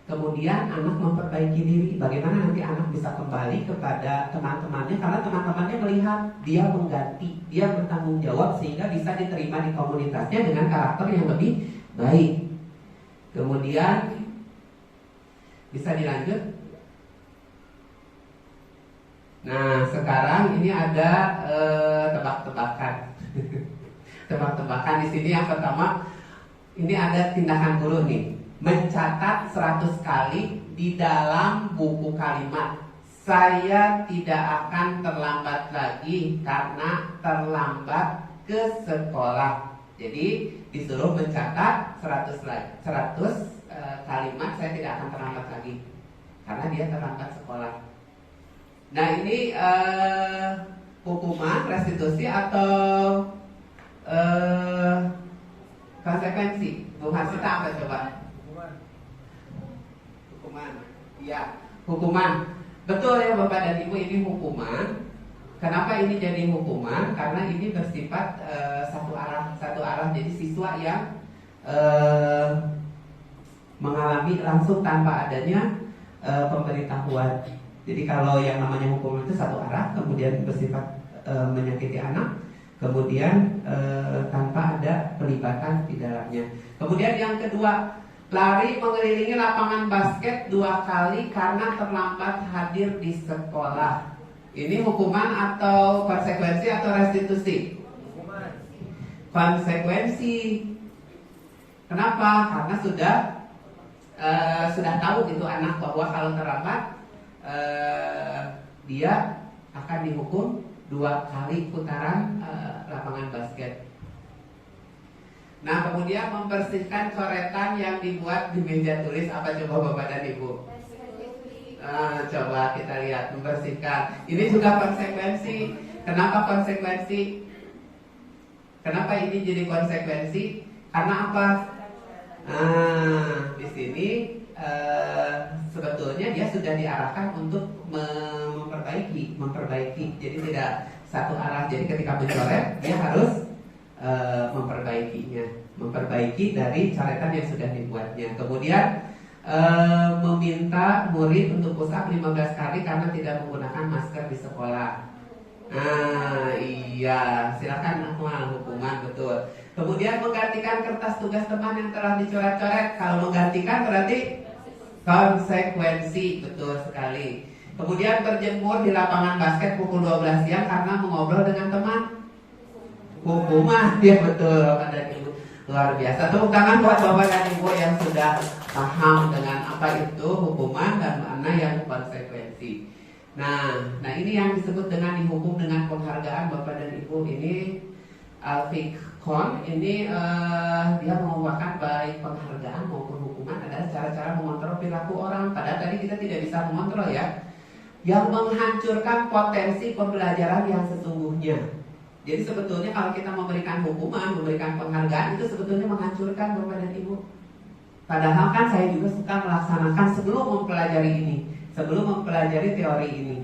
Kemudian anak memperbaiki diri. Bagaimana nanti anak bisa kembali kepada teman-temannya, karena teman-temannya melihat dia mengganti, dia bertanggung jawab sehingga bisa diterima di komunitasnya dengan karakter yang lebih baik. Kemudian bisa dilanjut. Nah sekarang ini ada tebak-tebakan. Tebak-tebakan di sini yang pertama, ini ada tindakan guru nih. Mencatat 100 kali di dalam buku kalimat. Saya tidak akan terlambat lagi karena terlambat ke sekolah. Jadi disuruh mencatat 100 kalimat, saya tidak akan terlambat lagi karena dia terlambat sekolah. Nah ini hukuman, restitusi atau konsekuensi? Bu Harsita apa coba? Hukuman. Iya, hukuman. Betul ya Bapak dan Ibu, ini hukuman. Kenapa ini jadi hukuman? Karena ini bersifat satu arah. Jadi siswa yang mengalami langsung tanpa adanya pemberitahuan. Jadi kalau yang namanya hukuman itu satu arah, kemudian bersifat menyakiti anak, kemudian tanpa ada pelibatan di dalamnya. Kemudian yang kedua, lari mengelilingi lapangan basket 2 kali karena terlambat hadir di sekolah. Ini hukuman atau konsekuensi atau restitusi? Hukuman. Konsekuensi. Kenapa? Karena sudah tahu itu anak bahwa kalau terlambat dia akan dihukum 2 kali putaran lapangan basket. Nah, kemudian membersihkan coretan yang dibuat di meja tulis. Apa coba Bapak dan Ibu? Coba kita lihat, membersihkan. Ini juga konsekuensi. Kenapa konsekuensi? Kenapa ini jadi konsekuensi? Karena apa? Di sini sebetulnya dia sudah diarahkan untuk memperbaiki. Jadi tidak satu arah. Jadi ketika mencoret dia harus memperbaiki dari coretan yang sudah dibuatnya. Kemudian meminta murid untuk push up 15 kali karena tidak menggunakan masker di sekolah. Iya, silakan Akmal, hukuman betul. Kemudian menggantikan kertas tugas teman yang telah dicoret-coret. Kalau menggantikan berarti konsekuensi, betul sekali. Kemudian berjemur di lapangan basket pukul 12 siang karena mengobrol dengan teman. Hukuman, ya betul Bapak dan Ibu. Luar biasa. Tepuk tangan buat Bapak dan Ibu yang sudah paham dengan apa itu hukuman dan mana yang konsekuensi. Nah ini yang disebut dengan dihukum dengan penghargaan Bapak dan Ibu. Ini Al-Fiqhon ini dia mengubahkan baik penghargaan maupun hukuman adalah cara-cara mengontrol perilaku orang. Padahal tadi kita tidak bisa mengontrol ya, yang menghancurkan potensi pembelajaran yang sesungguhnya. Jadi sebetulnya kalau kita memberikan hukuman, memberikan penghargaan itu sebetulnya menghancurkan Bapak dan Ibu. Padahal kan saya juga suka melaksanakan sebelum mempelajari ini, sebelum mempelajari teori ini.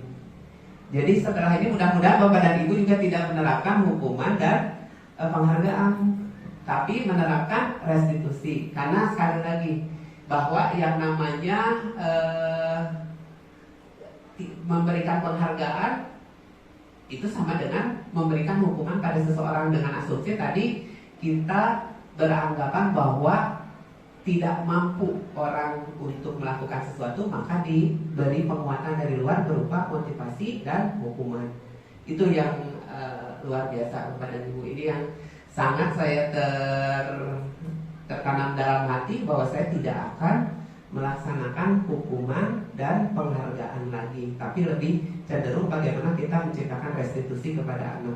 Jadi setelah ini mudah-mudahan Bapak dan Ibu juga tidak menerapkan hukuman dan penghargaan, tapi menerapkan restitusi. Karena sekali lagi bahwa yang namanya memberikan penghargaan itu sama dengan memberikan hukuman pada seseorang, dengan asumsi tadi kita beranggapan bahwa tidak mampu orang untuk melakukan sesuatu, maka diberi penguatan dari luar berupa motivasi dan hukuman. Itu yang luar biasa Bapak dan Ibu. Ini yang sangat saya tertanam dalam hati bahwa saya tidak akan melaksanakan hukuman dan penghargaan lagi, tapi lebih cenderung bagaimana kita menciptakan restitusi kepada anak.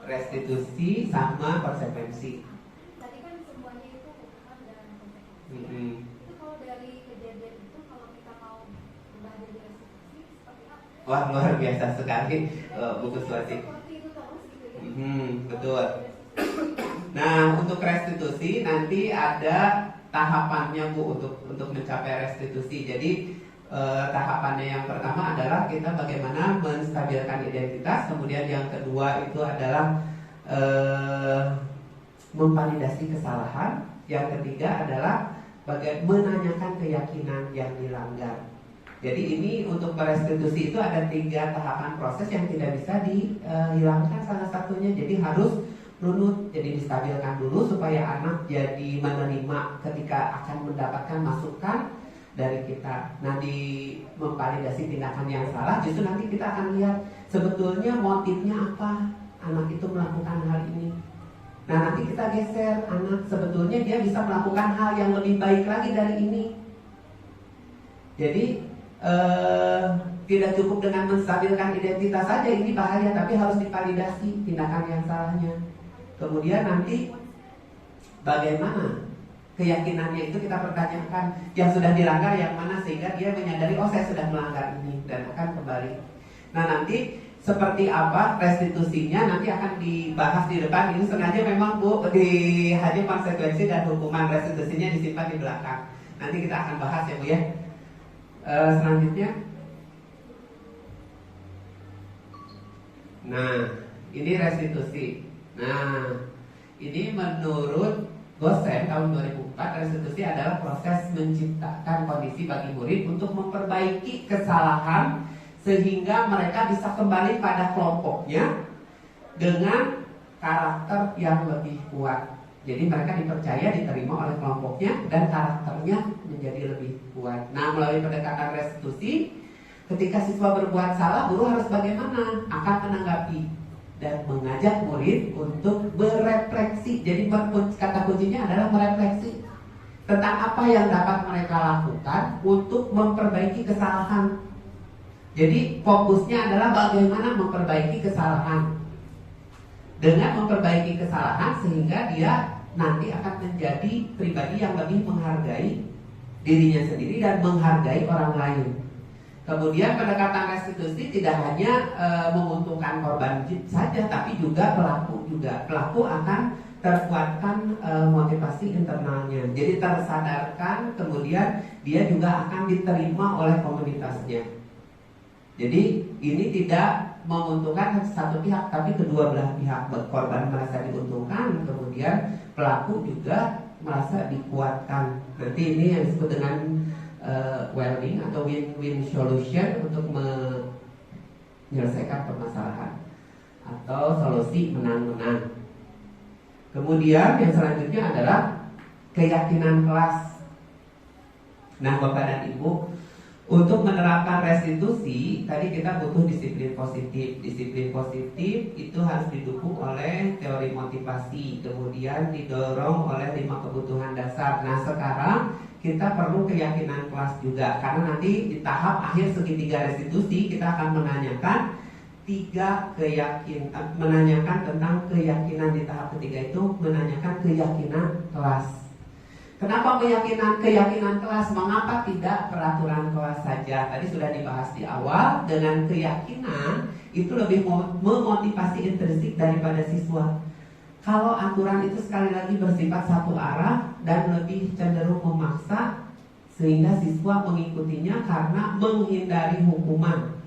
Restitusi sama konsekuensi. Tadi kan semuanya itu hukuman dan konsekuensi. Itu kalau dari kejadian itu, kalau kita mau belajar dari restitusi seperti apa? Wah, luar biasa sekali buku Suwati. Seperti itu terus gitu ya. Betul. Nah, untuk restitusi nanti ada tahapannya Bu untuk mencapai restitusi. Jadi tahapannya yang pertama adalah kita bagaimana menstabilkan identitas. Kemudian yang kedua itu adalah memvalidasi kesalahan. Yang ketiga adalah menanyakan keyakinan yang dilanggar. Jadi ini untuk restitusi itu ada 3 tahapan proses yang tidak bisa dihilangkan salah satunya. Jadi harus runut, jadi distabilkan dulu supaya anak jadi menerima ketika akan mendapatkan masukan dari kita. Nah, di memvalidasi tindakan yang salah, justru nanti kita akan lihat sebetulnya motifnya apa anak itu melakukan hal ini. Nah, nanti kita geser anak, sebetulnya dia bisa melakukan hal yang lebih baik lagi dari ini. Jadi tidak cukup dengan menstabilkan identitas saja, ini bahaya, tapi harus divalidasi tindakan yang salahnya. Kemudian nanti bagaimana keyakinannya itu kita pertanyakan, yang sudah dilanggar yang mana sehingga dia menyadari oh saya sudah melanggar ini dan akan kembali. Nah nanti seperti apa restitusinya nanti akan dibahas di depan. Ini sengaja memang Bu di hanya konsekuensi dan hukuman restitusinya disimpan di belakang. Nanti kita akan bahas ya Bu ya. Selanjutnya, nah ini restitusi. Nah ini menurut Gosen tahun 2004, restitusi adalah proses menciptakan kondisi bagi murid untuk memperbaiki kesalahan sehingga mereka bisa kembali pada kelompoknya dengan karakter yang lebih kuat. Jadi mereka dipercaya, diterima oleh kelompoknya dan karakternya menjadi lebih kuat. Nah melalui pendekatan restitusi, ketika siswa berbuat salah, guru harus bagaimana? Akan menanggapi dan mengajak murid untuk berefleksi. Jadi kata kuncinya adalah merefleksi tentang apa yang dapat mereka lakukan untuk memperbaiki kesalahan. Jadi fokusnya adalah bagaimana memperbaiki kesalahan. Dengan memperbaiki kesalahan sehingga dia nanti akan menjadi pribadi yang lebih menghargai dirinya sendiri dan menghargai orang lain. Kemudian pendekatan restitusi tidak hanya menguntungkan korban saja, tapi juga pelaku juga. Pelaku akan terkuatkan motivasi internalnya. Jadi tersadarkan, kemudian dia juga akan diterima oleh komunitasnya. Jadi ini tidak menguntungkan satu pihak, tapi kedua belah pihak. Korban merasa diuntungkan, kemudian pelaku juga merasa dikuatkan. Nanti ini yang disebut dengan well-being atau win-win solution untuk menyelesaikan permasalahan atau solusi menang-menang. Kemudian yang selanjutnya adalah keyakinan kelas. Nah Bapak dan Ibu, untuk menerapkan restitusi, tadi kita butuh disiplin positif. Disiplin positif itu harus didukung oleh teori motivasi, kemudian didorong oleh 5 kebutuhan dasar. Nah sekarang kita perlu keyakinan kelas juga, karena nanti di tahap akhir segitiga restitusi kita akan menanyakan menanyakan tentang keyakinan di tahap ketiga itu, menanyakan keyakinan kelas. Kenapa keyakinan kelas? Mengapa tidak peraturan kelas saja? Tadi sudah dibahas di awal. Dengan keyakinan itu lebih memotivasi intrinsik daripada siswa. Kalau aturan itu sekali lagi bersifat satu arah dan lebih cenderung memaksa, sehingga siswa mengikutinya karena menghindari hukuman,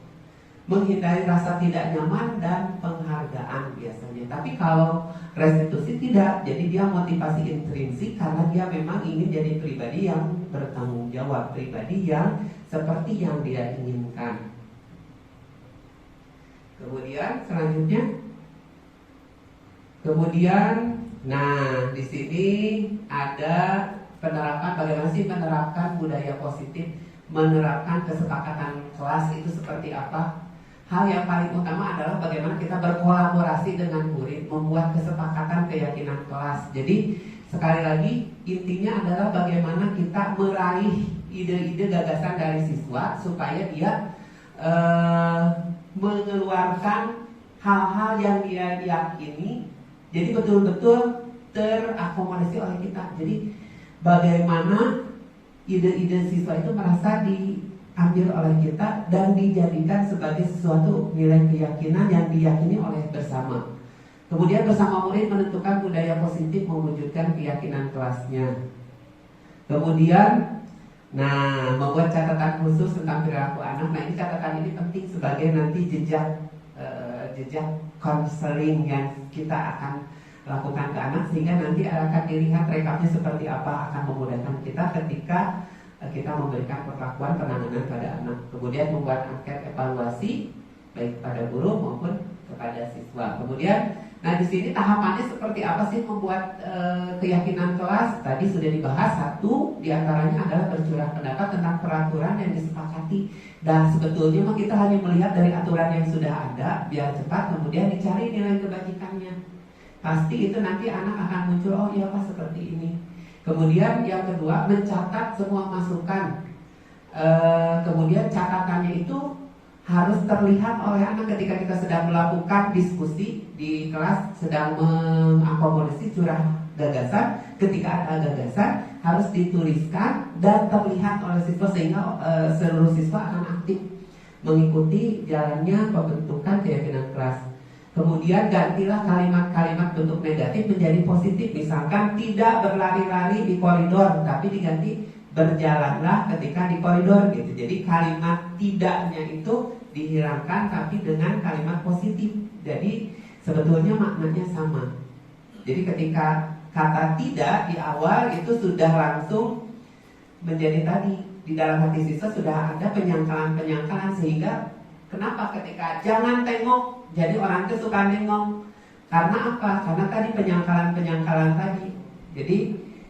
menghindari rasa tidak nyaman dan penghargaan biasanya. Tapi kalau restitusi tidak, jadi dia motivasi intrinsik karena dia memang ingin jadi pribadi yang bertanggung jawab, pribadi yang seperti yang dia inginkan. Kemudian selanjutnya, nah di sini ada penerapan, bagaimana sih menerapkan budaya positif, menerapkan kesepakatan kelas itu seperti apa? Hal yang paling utama adalah bagaimana kita berkolaborasi dengan murid, membuat kesepakatan keyakinan kelas. Jadi sekali lagi intinya adalah bagaimana kita meraih ide-ide gagasan dari siswa supaya dia mengeluarkan hal-hal yang dia yakini, jadi betul-betul terakomodasi oleh kita. Jadi bagaimana ide-ide siswa itu merasa diambil oleh kita dan dijadikan sebagai sesuatu nilai keyakinan yang diyakini oleh bersama. Kemudian bersama murid menentukan budaya positif mewujudkan keyakinan kelasnya. Kemudian membuat catatan khusus tentang perilaku anak. Nah ini catatan ini penting sebagai nanti jejak konseling yang kita akan lakukan ke anak, sehingga nanti akan dilihat rekapnya seperti apa, akan memudahkan kita ketika kita memberikan perlakuan penanganan pada anak. Kemudian membuat angket evaluasi baik pada guru maupun kepada siswa. Kemudian di sini tahapannya seperti apa sih membuat keyakinan kelas? Tadi sudah dibahas. Satu diantaranya adalah bercurah pendapat tentang peraturan yang disepakati. Dan sebetulnya kita hanya melihat dari aturan yang sudah ada biar cepat, kemudian dicari nilai kebajikannya. Pasti itu nanti anak akan muncul, oh iya Pak seperti ini. Kemudian yang kedua, mencatat semua masukan. Kemudian catatannya itu harus terlihat oleh anak ketika kita sedang melakukan diskusi di kelas, sedang mengakomodasi curah gagasan. Ketika ada gagasan harus dituliskan dan terlihat oleh siswa sehingga seluruh siswa akan aktif mengikuti jalannya pembentukan keyakinan kelas. Kemudian gantilah kalimat-kalimat bentuk negatif menjadi positif. Misalkan tidak berlari-lari di koridor, tapi diganti berjalanlah ketika di koridor gitu. Jadi kalimat tidaknya itu dihilangkan tapi dengan kalimat positif. Jadi sebetulnya maknanya sama. Jadi ketika kata tidak di awal itu sudah langsung menjadi tadi di dalam hati siswa sudah ada penyangkalan-penyangkalan, sehingga kenapa ketika jangan tengok jadi orang itu suka nengok. Karena apa? Karena tadi penyangkalan-penyangkalan tadi. Jadi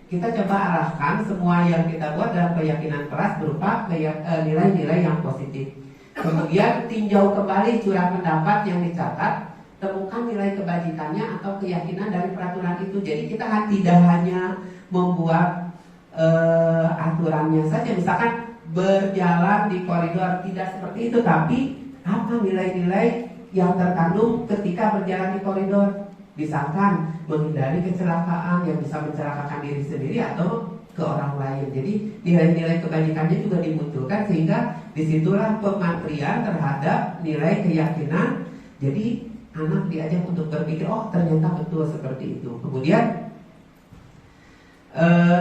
kita coba arahkan semua yang kita buat dalam keyakinan kelas berupa nilai-nilai yang positif. Kemudian tinjau kembali curah pendapat yang dicatat, temukan nilai kebajikannya atau keyakinan dari peraturan itu. Jadi kita tidak hanya membuat aturannya saja, misalkan berjalan di koridor, tidak seperti itu, tapi apa nilai-nilai yang terkandung ketika berjalan di koridor. Misalkan menghindari kecelakaan yang bisa mencelakakan diri sendiri atau ke orang lain. Jadi nilai-nilai kebajikannya juga dimunculkan, sehingga disitulah pematrian terhadap nilai keyakinan. Jadi anak diajak untuk berpikir, oh ternyata betul seperti itu. Kemudian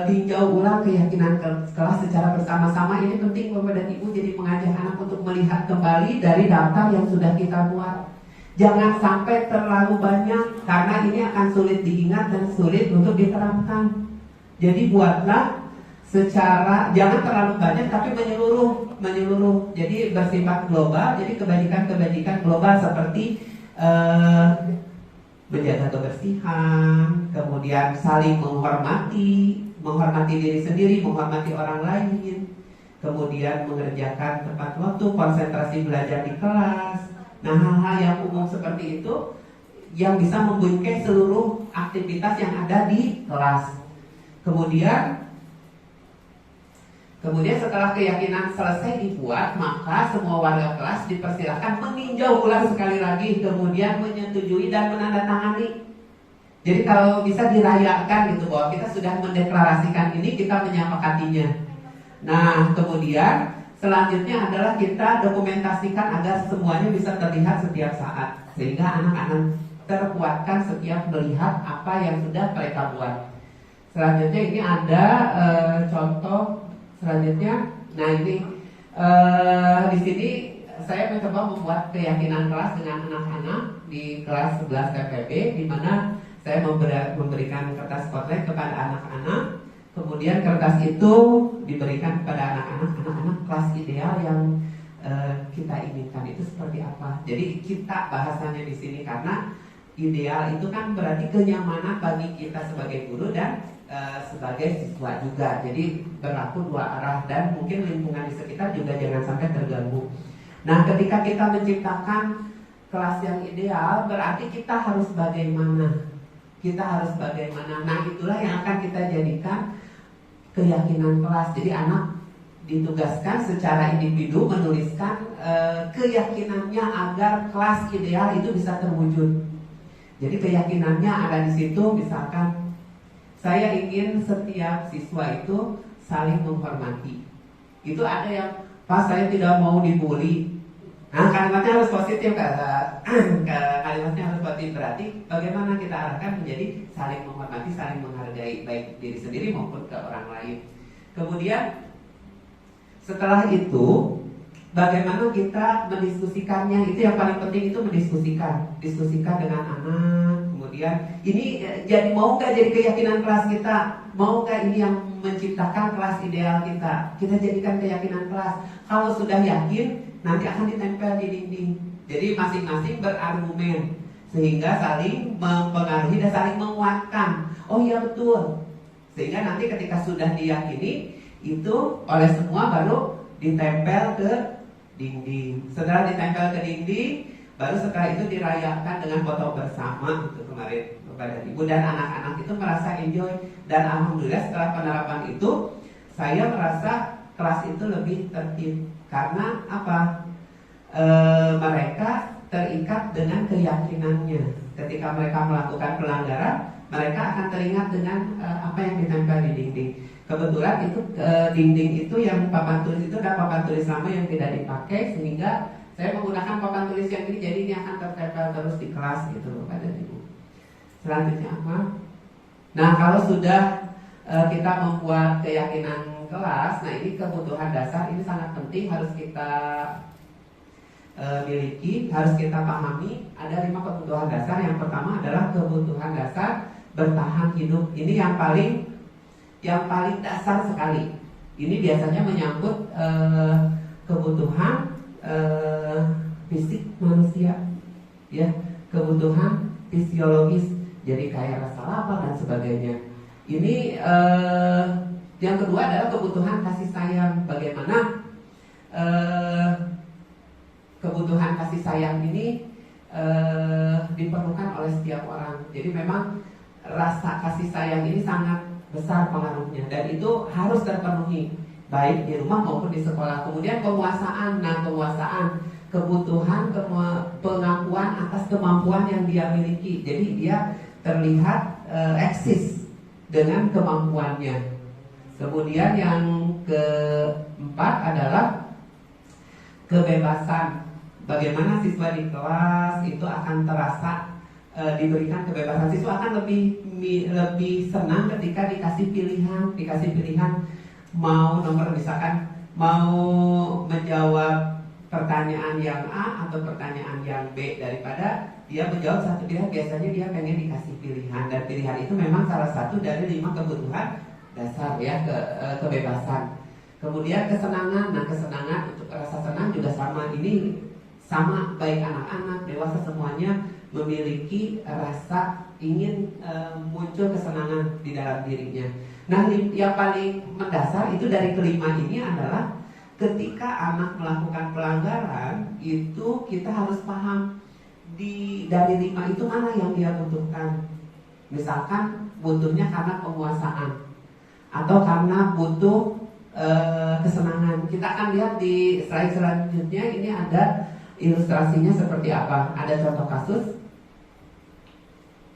tinjau ulang keyakinan kelas secara bersama-sama. Ini penting Bapak dan Ibu, jadi mengajak anak untuk melihat kembali dari daftar yang sudah kita buat. Jangan sampai terlalu banyak, karena ini akan sulit diingat dan sulit untuk diterapkan. Jadi buatlah secara, jangan terlalu banyak tapi menyeluruh. Jadi bersifat global. Jadi kebajikan-kebajikan global seperti menjaga kebersihan, kemudian saling menghormati diri sendiri, menghormati orang lain, kemudian mengerjakan tepat waktu, konsentrasi belajar di kelas. Nah, hal-hal yang umum seperti itu yang bisa membingkai seluruh aktivitas yang ada di kelas. Kemudian setelah keyakinan selesai dibuat, maka semua warga kelas dipersilakan meninjau ulang sekali lagi, kemudian menyetujui dan menandatangani. Jadi kalau bisa dirayakan gitu, bahwa kita sudah mendeklarasikan ini, kita menyepakatinya. Nah, kemudian selanjutnya adalah kita dokumentasikan agar semuanya bisa terlihat setiap saat, sehingga anak-anak terkuatkan setiap melihat apa yang sudah mereka buat. Selanjutnya ini ada contoh selanjutnya. Nah ini di sini saya mencoba membuat keyakinan kelas dengan anak-anak di kelas 11 TPB, di mana saya memberikan kertas spotlight kepada anak-anak. Kemudian kertas itu diberikan kepada anak-anak kelas ideal yang kita inginkan itu seperti apa. Jadi kita bahasanya di sini, karena ideal itu kan berarti kenyamanan bagi kita sebagai guru dan sebagai siswa juga. Jadi berlaku dua arah, dan mungkin lingkungan di sekitar juga jangan sampai terganggu. Nah, ketika kita menciptakan kelas yang ideal, berarti kita harus bagaimana? Nah, itulah yang akan kita jadikan keyakinan kelas. Jadi anak ditugaskan secara individu menuliskan keyakinannya agar kelas ideal itu bisa terwujud. Jadi keyakinannya ada di situ, misalkan saya ingin setiap siswa itu saling menghormati. Itu ada yang pas saya tidak mau dibully. Nah, kalimatnya harus positif, kalimatnya harus positif. Berarti bagaimana kita arahkan menjadi saling menghormati, saling menghargai, baik diri sendiri maupun ke orang lain. Kemudian setelah itu bagaimana kita mendiskusikannya, itu yang paling penting, itu diskusikan dengan anak. Kemudian ini jadi mau nggak jadi keyakinan kelas kita, mau nggak ini yang menciptakan kelas ideal kita jadikan keyakinan kelas. Kalau sudah yakin, nanti akan ditempel di dinding. Jadi masing-masing berargumen sehingga saling mempengaruhi dan saling menguatkan. Oh iya betul. Sehingga nanti ketika sudah diyakini itu oleh semua, baru ditempel ke dinding. Setelah ditempel ke dinding, baru setelah itu dirayakan dengan foto bersama itu kemarin kepada ibu dan anak-anak itu merasa enjoy. Dan alhamdulillah setelah penerapan itu saya merasa kelas itu lebih tertib. Karena apa? Mereka terikat dengan keyakinannya. Ketika mereka melakukan pelanggaran, mereka akan teringat dengan apa yang ditempel di dinding. Kebetulan itu dinding itu yang papan tulis itu adalah papan tulis lama yang tidak dipakai, sehingga saya menggunakan papan tulis yang ini, jadi ini akan tertempel terus di kelas gitu Bapak dan Ibu. Selanjutnya apa? Nah, kalau sudah kita membuat keyakinan kelas, nah ini kebutuhan dasar, ini sangat penting, harus kita miliki, harus kita pahami. Ada 5 kebutuhan dasar. Yang pertama adalah kebutuhan dasar bertahan hidup. Ini yang paling dasar sekali. Ini biasanya menyangkut kebutuhan fisik manusia, ya, kebutuhan fisiologis. Jadi kayak rasa lapar dan sebagainya. Ini yang kedua adalah kebutuhan kasih sayang. Bagaimana kebutuhan kasih sayang ini diperlukan oleh setiap orang. Jadi memang rasa kasih sayang ini sangat besar pengaruhnya, dan itu harus terpenuhi baik di rumah maupun di sekolah. Kemudian penguasaan, kebutuhan pengakuan atas kemampuan yang dia miliki. Jadi dia terlihat eksis dengan kemampuannya. Kemudian yang keempat adalah kebebasan. Bagaimana siswa di kelas itu akan terasa diberikan kebebasan. Siswa akan lebih senang ketika dikasih pilihan mau misalkan mau menjawab pertanyaan yang A atau pertanyaan yang B, daripada dia menjawab satu pilihan. Biasanya dia pengen dikasih pilihan, dan pilihan itu memang salah satu dari 5 kebutuhan dasar, ya, kebebasan. Kemudian kesenangan. Nah, kesenangan, untuk rasa senang juga sama. Ini sama, baik anak-anak, dewasa, semuanya memiliki rasa ingin muncul kesenangan di dalam dirinya. Nah, yang paling mendasar itu dari kelima ini adalah ketika anak melakukan pelanggaran, itu kita harus paham dari 5 itu mana yang dia butuhkan. Misalkan butuhnya karena penguasaan atau karena butuh kesenangan. Kita akan lihat di slide selanjutnya, ini ada ilustrasinya seperti apa. Ada contoh kasus.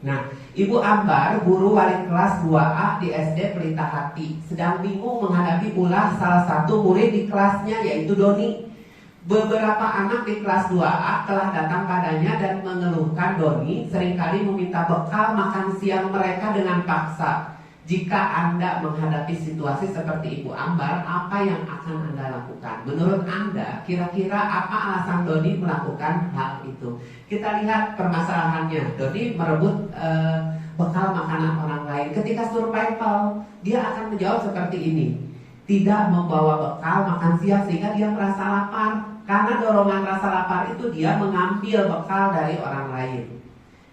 Nah, Ibu Ambar, guru wali kelas 2A di SD Pelita Hati, sedang bingung menghadapi ulah salah satu murid di kelasnya, yaitu Doni. Beberapa anak di kelas 2A telah datang padanya dan mengeluhkan Doni seringkali meminta bekal makan siang mereka dengan paksa. Jika Anda menghadapi situasi seperti Ibu Ambar, apa yang akan Anda lakukan? Menurut Anda, kira-kira apa alasan Doni melakukan hal itu? Kita lihat permasalahannya. Doni merebut bekal makanan orang lain. Ketika survival, dia akan menjawab seperti ini. Tidak membawa bekal makan siang sehingga dia merasa lapar. Karena dorongan rasa lapar itu dia mengambil bekal dari orang lain.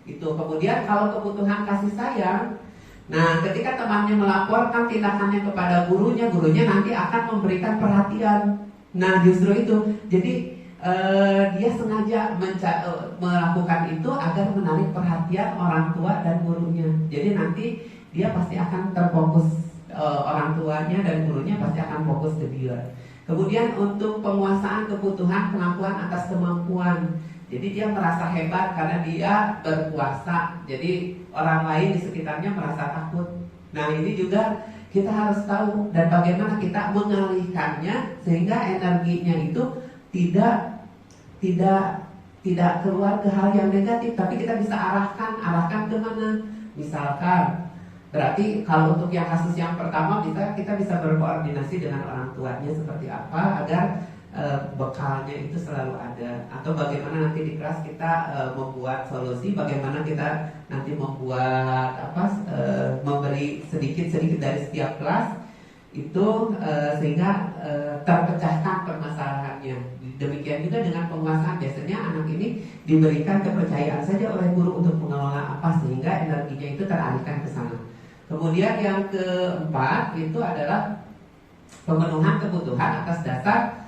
Itu. Kemudian kalau kebutuhan kasih sayang, nah, ketika temannya melaporkan tindakannya kepada gurunya nanti akan memberikan perhatian. Nah, justru itu. Jadi dia sengaja melakukan itu agar menarik perhatian orang tua dan gurunya. Jadi nanti dia pasti akan terfokus, orang tuanya dan gurunya pasti akan fokus ke dia. Kemudian untuk penguasaan kebutuhan pengakuan atas kemampuan. Jadi dia merasa hebat karena dia berkuasa. Jadi orang lain di sekitarnya merasa takut. Nah, ini juga kita harus tahu, dan bagaimana kita mengalihkannya sehingga energinya itu tidak keluar ke hal yang negatif, tapi kita bisa arahkan kemana. Misalkan, berarti kalau untuk yang kasus yang pertama kita bisa berkoordinasi dengan orang tuanya seperti apa agar bekalnya itu selalu ada, atau bagaimana nanti di kelas kita membuat solusi, bagaimana kita nanti membuat memberi sedikit dari setiap kelas itu sehingga terpecahkan permasalahannya. Demikian juga dengan penguasaan, biasanya anak ini diberikan kepercayaan saja oleh guru untuk mengelola apa sehingga energinya itu teralihkan ke sana. Kemudian yang keempat itu adalah pemenuhan kebutuhan atas dasar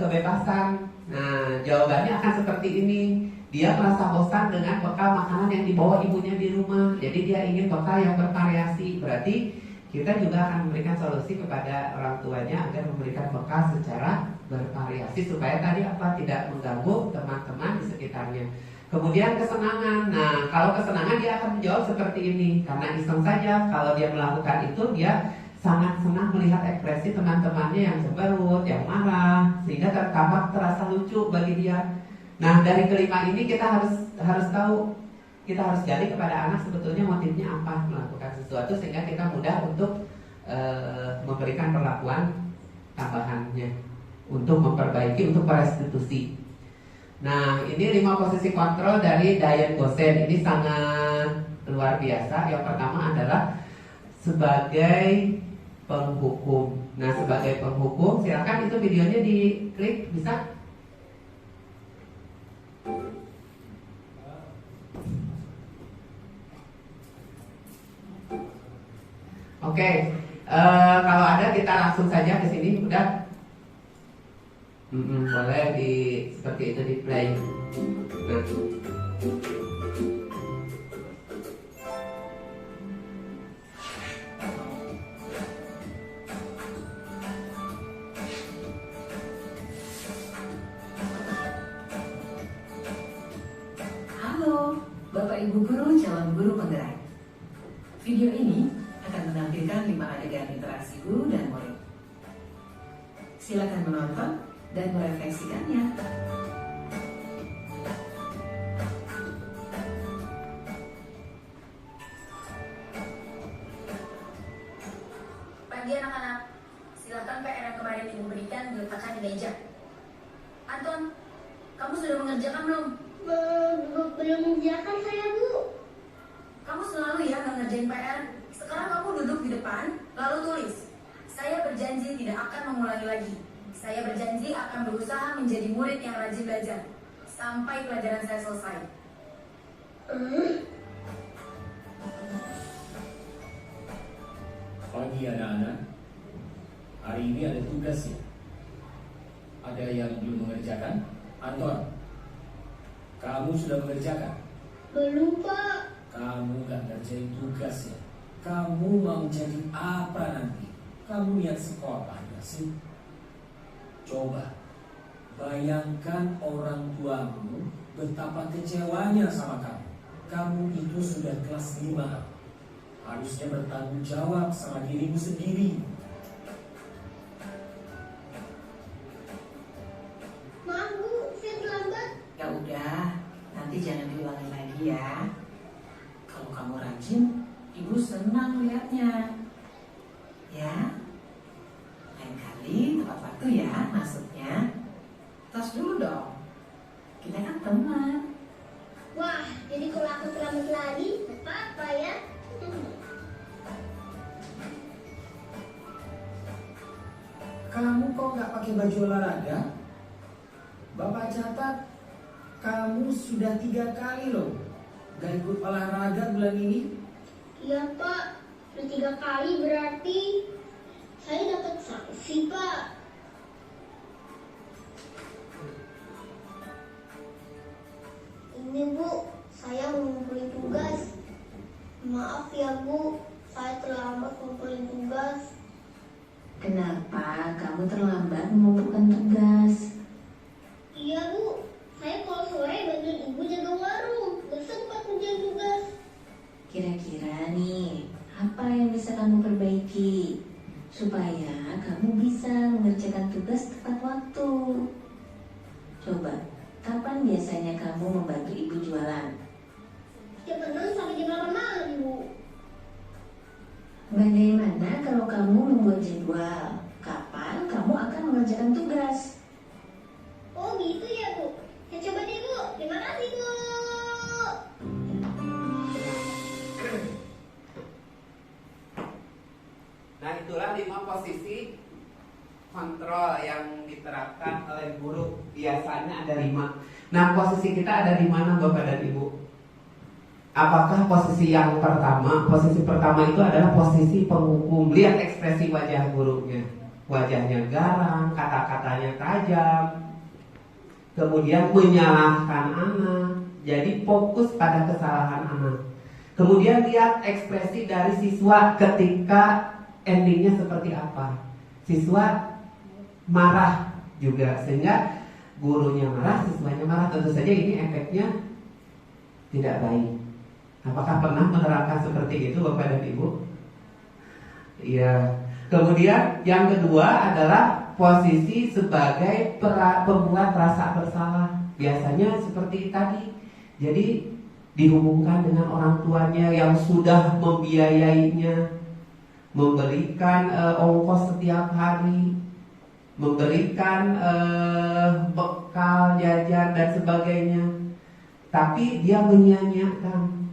kebebasan. Nah, jawabannya akan seperti ini. Dia merasa bosan dengan bekal makanan yang dibawa ibunya di rumah. Jadi dia ingin bekal yang bervariasi. Berarti kita juga akan memberikan solusi kepada orang tuanya agar memberikan bekal secara bervariasi supaya tadi apa, tidak mengganggu teman-teman di sekitarnya. Kemudian kesenangan. Nah, kalau kesenangan dia akan menjawab seperti ini karena iseng saja. Kalau dia melakukan itu, dia sangat senang melihat ekspresi teman-temannya yang cemberut, yang marah, sehingga tampak terasa lucu bagi dia. Nah, dari kelima ini kita harus tahu, kita harus gali kepada anak sebetulnya motifnya apa melakukan sesuatu sehingga kita mudah untuk memberikan perlakuan tambahannya untuk memperbaiki, untuk restitusi. Nah, ini 5 posisi kontrol dari Diane Gosen. Ini sangat luar biasa. Yang pertama adalah sebagai penghukum. Nah, sebagai penghukum, silakan itu videonya diklik, bisa? Oke, kalau ada kita langsung saja ke sini, udah. Boleh seperti itu di play. Nah. Halo, Bapak Ibu Guru calon guru penggerak. Video ini akan menampilkan 5 adegan interaksi guru dan murid. Silakan menonton dan merefleksikannya. Pagi anak-anak, silakan PR yang kemarin Ibu berikan diletakkan di meja. Anton, kamu sudah mengerjakan belum? Belum mengerjakan saya, Bu. Kamu selalu ya nggak ngerjain PR. Sekarang kamu duduk di depan, lalu tulis. Saya berjanji tidak akan mengulangi lagi. Saya berjanji akan berusaha menjadi murid yang rajin belajar sampai pelajaran saya selesai. Pagi anak-anak, hari ini ada tugas ya. Ada yang belum mengerjakan? Anton, kamu sudah mengerjakan? Belum, Pak. Kamu gak ngerjain tugas ya. Kamu mau jadi apa nanti? Kamu lihat sekolah gak sih? Coba bayangkan orang tuamu betapa kecewanya sama kamu. Kamu itu sudah kelas 5, harusnya bertanggung jawab sama dirimu sendiri. Maaf, Bu, saya terlambat. Ya udah, nanti jangan diulangi lagi ya. Kalau kamu rajin, Ibu senang lihatnya. Ya, lain kali tepat waktu ya masuknya. Tos dulu dong. Kita kan teman. Wah, jadi kalau aku terlambat lagi, apa ya? Kamu kok gak pakai baju olahraga? Bapak catat, kamu sudah 3 kali loh gak ikut olahraga bulan ini. Iya, Pak. Sudah 3 kali berarti saya dapat sanksi, Pak. Ini, Bu, saya mengumpulin tugas. Maaf ya, Bu, saya terlambat mengumpulin tugas. Kenapa kamu terlambat mengumpulkan tugas? Iya, Bu, saya kalau sore bantuin Ibu jaga warung. Gak sempat ngerjain tugas. Kira-kira nih, apa yang bisa kamu perbaiki supaya kamu bisa mengerjakan tugas tepat waktu? Coba, kapan biasanya kamu membantu ibu jualan? Jam 6 sampai jam 8 malam, Bu. Bagaimana kalau kamu membuat jadwal? Kapan kamu akan mengerjakan tugas? Oh gitu ya, Bu. Saya coba deh, Bu. Terima kasih, Bu. Nah, itulah 5 posisi kontrol yang diterapkan oleh guru. Biasanya ada 5. Nah, posisi kita ada di mana, Bapak dan Ibu? Apakah posisi yang pertama? Posisi pertama itu adalah posisi penghukum. Lihat ekspresi wajah gurunya. Wajahnya garang, kata-katanya tajam. Kemudian menyalahkan anak. Jadi fokus pada kesalahan anak. Kemudian lihat ekspresi dari siswa ketika endingnya seperti apa. Siswa marah juga, sehingga gurunya marah, siswanya marah. Tentu saja ini efeknya tidak baik. Apakah pernah menerapkan seperti itu Bapak dan Ibu? Iya. Kemudian yang kedua adalah posisi sebagai pembuat rasa bersalah. Biasanya seperti tadi. Jadi dihubungkan dengan orang tuanya yang sudah membiayainya, memberikan ongkos setiap hari, memberikan bekal, jajan dan sebagainya. Tapi dia menyia-nyiakan.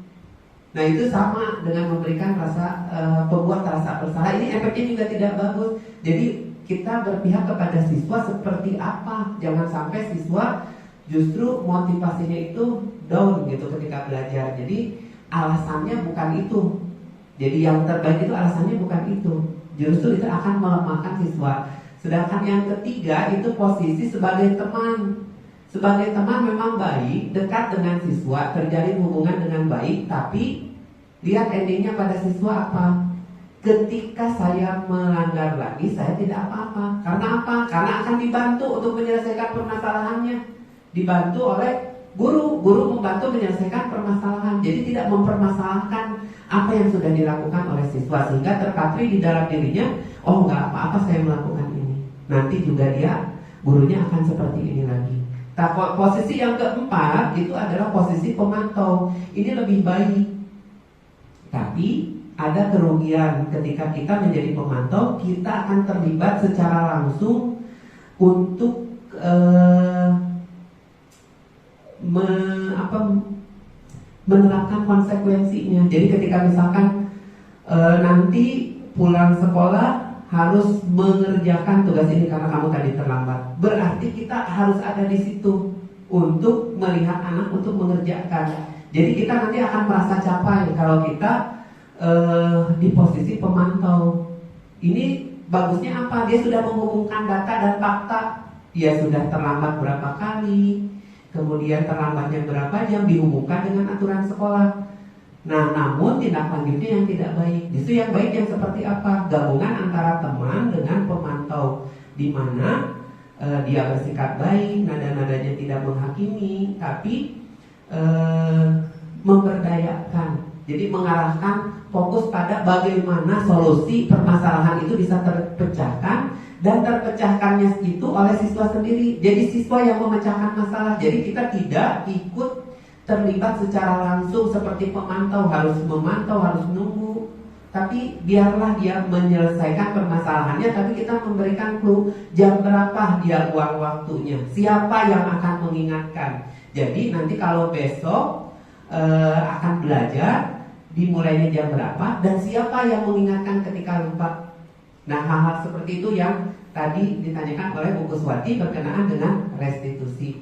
Nah itu sama dengan memberikan rasa pembuat rasa bersalah. Ini efeknya juga tidak bagus. Jadi kita berpihak kepada siswa seperti apa. Jangan sampai siswa justru motivasinya itu down gitu ketika belajar. Jadi alasannya bukan itu. Jadi yang terbaik itu alasannya bukan itu. Justru itu akan melemahkan siswa. Sedangkan yang ketiga itu posisi sebagai teman. Sebagai teman memang baik, dekat dengan siswa, terjalin hubungan dengan baik. Tapi lihat endingnya pada siswa apa? Ketika saya melanggar lagi, saya tidak apa-apa. Karena apa? Karena akan dibantu untuk menyelesaikan permasalahannya. Dibantu oleh guru. Guru membantu menyelesaikan permasalahan. Jadi tidak mempermasalahkan apa yang sudah dilakukan oleh siswa. Sehingga terpatri di dalam dirinya, oh nggak apa-apa saya melakukan ini. Nanti juga dia, gurunya akan seperti ini lagi. Nah, posisi yang keempat itu adalah posisi pemantau. Ini lebih baik. Tapi ada kerugian ketika kita menjadi pemantau. Kita akan terlibat secara langsung untuk menerapkan konsekuensinya. Jadi ketika misalkan nanti pulang sekolah harus mengerjakan tugas ini karena kamu tadi terlambat. Berarti kita harus ada di situ untuk melihat anak untuk mengerjakan. Jadi kita nanti akan merasa capai kalau kita di posisi pemantau. Ini bagusnya apa? Dia sudah menghubungkan data dan fakta. Dia sudah terlambat berapa kali, kemudian terlambatnya berapa jam, dihubungkan dengan aturan sekolah. Nah, namun tindak lanjutnya yang tidak baik. Justru yang baik yang seperti apa? Gabungan antara teman dengan pemantau, di mana dia bersikap baik, nada-nadanya tidak menghakimi, tapi memberdayakan. Jadi mengarahkan fokus pada bagaimana solusi permasalahan itu bisa terpecahkan, dan terpecahkannya itu oleh siswa sendiri. Jadi siswa yang memecahkan masalah. Jadi kita tidak ikut terlibat secara langsung seperti pemantau, harus memantau, harus menunggu. Tapi biarlah dia menyelesaikan permasalahannya, tapi kita memberikan clue jam berapa dia uang waktunya, siapa yang akan mengingatkan. Jadi nanti kalau besok akan belajar, dimulainya jam berapa dan siapa yang mengingatkan ketika lupa. Nah, hal-hal seperti itu yang tadi ditanyakan oleh Bu Kuswati berkenaan dengan restitusi.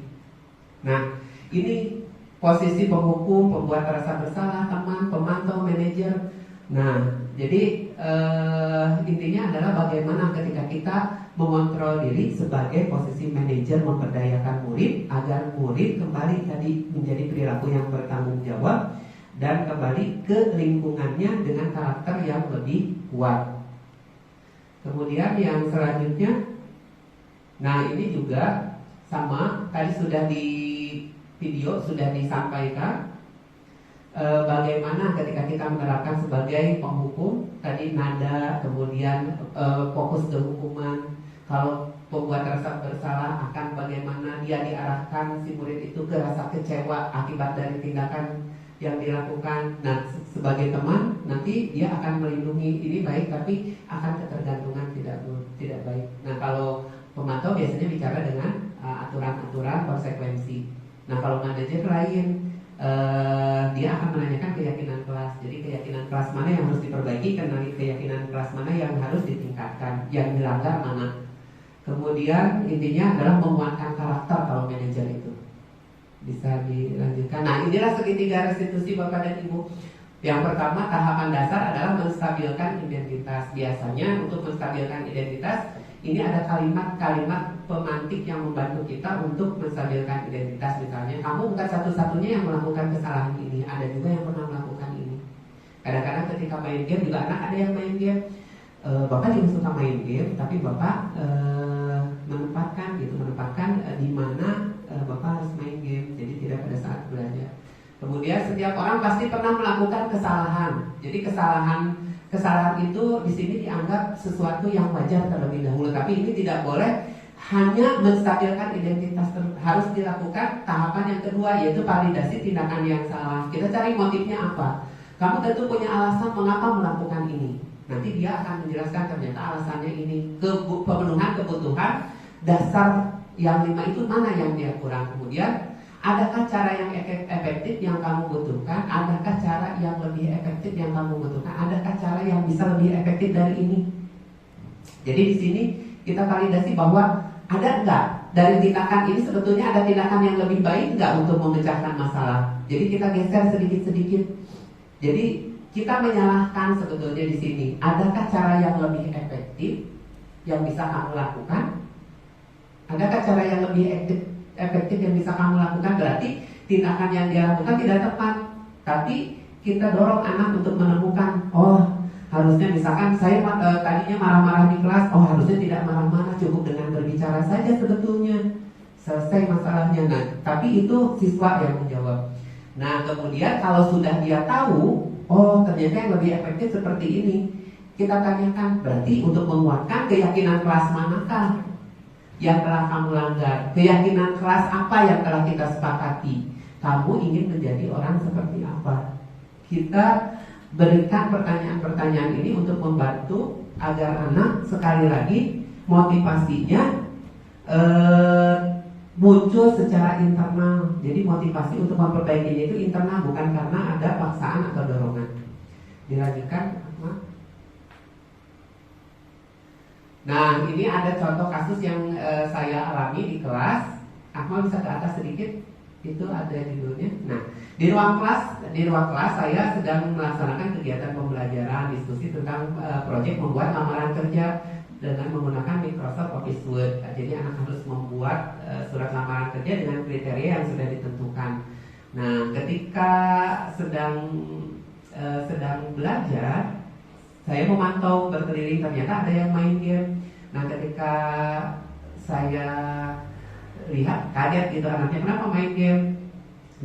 Nah, ini posisi penghukum, pembuat rasa bersalah, teman, pemantau, manajer. Nah, jadi intinya adalah bagaimana ketika kita mengontrol diri sebagai posisi manajer, memberdayakan murid agar murid kembali tadi menjadi perilaku yang bertanggung jawab dan kembali ke lingkungannya dengan karakter yang lebih kuat. Kemudian yang selanjutnya, nah ini juga sama, tadi sudah di video sudah disampaikan bagaimana ketika kita menerapkan sebagai penghukum, tadi nada, kemudian fokus ke hukuman. Kalau pembuat rasa bersalah akan bagaimana dia diarahkan si murid itu ke rasa kecewa akibat dari tindakan yang dilakukan. Nah, sebagai teman nanti dia akan melindungi, ini baik, tapi akan ketergantungan tidak baik. Nah, kalau pemantau biasanya bicara dengan aturan-aturan konsekuensi. Nah, kalau manajer lain, dia akan menanyakan keyakinan kelas. Jadi keyakinan kelas mana yang harus diperbaiki, keyakinan kelas mana yang harus ditingkatkan, yang dilanggar mana. Kemudian intinya adalah menguatkan karakter kalau manajer itu. Bisa dilanjutkan. Nah, inilah segitiga restitusi Bapak dan Ibu. Yang pertama, tahapan dasar adalah menstabilkan identitas. Biasanya untuk menstabilkan identitas, ini ada kalimat-kalimat pemantik yang membantu kita untuk menstabilkan identitas. Misalnya, kamu bukan satu-satunya yang melakukan kesalahan ini, ada juga yang pernah melakukan ini. Kadang-kadang ketika main game juga anak ada yang main game, Bapak juga suka main game, tapi Bapak menempatkan di mana Bapak harus main game, jadi tidak pada saat belajar. Kemudian setiap orang pasti pernah melakukan kesalahan. Jadi kesalahan itu di sini dianggap sesuatu yang wajar terlebih dahulu, tapi ini tidak boleh hanya menstabilkan identitas. Harus dilakukan tahapan yang kedua, yaitu validasi tindakan yang salah. Kita cari motifnya apa. Kamu tentu punya alasan mengapa melakukan ini. Nanti dia akan menjelaskan ternyata alasannya ini. Pemenuhan kebutuhan dasar yang 5 itu mana yang dia kurang. Kemudian adakah cara yang efektif yang kamu butuhkan? Adakah cara yang lebih efektif yang kamu butuhkan? Adakah cara yang bisa lebih efektif dari ini? Jadi di sini kita validasi bahwa ada enggak dari tindakan ini sebetulnya ada tindakan yang lebih baik enggak untuk memecahkan masalah. Jadi kita geser sedikit-sedikit. Jadi kita menyalahkan sebetulnya di sini. Adakah cara yang lebih efektif yang bisa kamu lakukan? Adakah cara yang lebih efektif yang bisa kamu lakukan? Berarti tindakan yang dia lakukan tidak tepat. Tapi kita dorong anak untuk menemukan, oh harusnya misalkan saya tadinya marah-marah di kelas, oh harusnya tidak marah-marah, cukup dengan berbicara saja sebetulnya selesai masalahnya. Nah, tapi itu siswa yang menjawab. Nah, kemudian kalau sudah dia tahu, oh ternyata yang lebih efektif seperti ini, kita tanyakan, berarti untuk menguatkan keyakinan kelas manakah yang telah kamu langgar? Keyakinan kelas apa yang telah kita sepakati? Kamu ingin menjadi orang seperti apa? Kita berikan pertanyaan-pertanyaan ini untuk membantu agar anak sekali lagi motivasinya muncul secara internal. Jadi motivasi untuk memperbaikinya itu internal, bukan karena ada paksaan atau dorongan. Dilanjutkan. Nah, ini ada contoh kasus yang saya alami di kelas. Akmal bisa ke atas sedikit. Itu ada judulnya. Nah, di ruang kelas saya sedang melaksanakan kegiatan pembelajaran diskusi tentang proyek membuat lamaran kerja dengan menggunakan Microsoft Office Word. Jadi anak harus membuat surat lamaran kerja dengan kriteria yang sudah ditentukan. Nah, ketika sedang belajar, saya memantau berkeliling, ternyata ada yang main game. Nah, ketika saya lihat, kaget gitu anaknya, kenapa main game?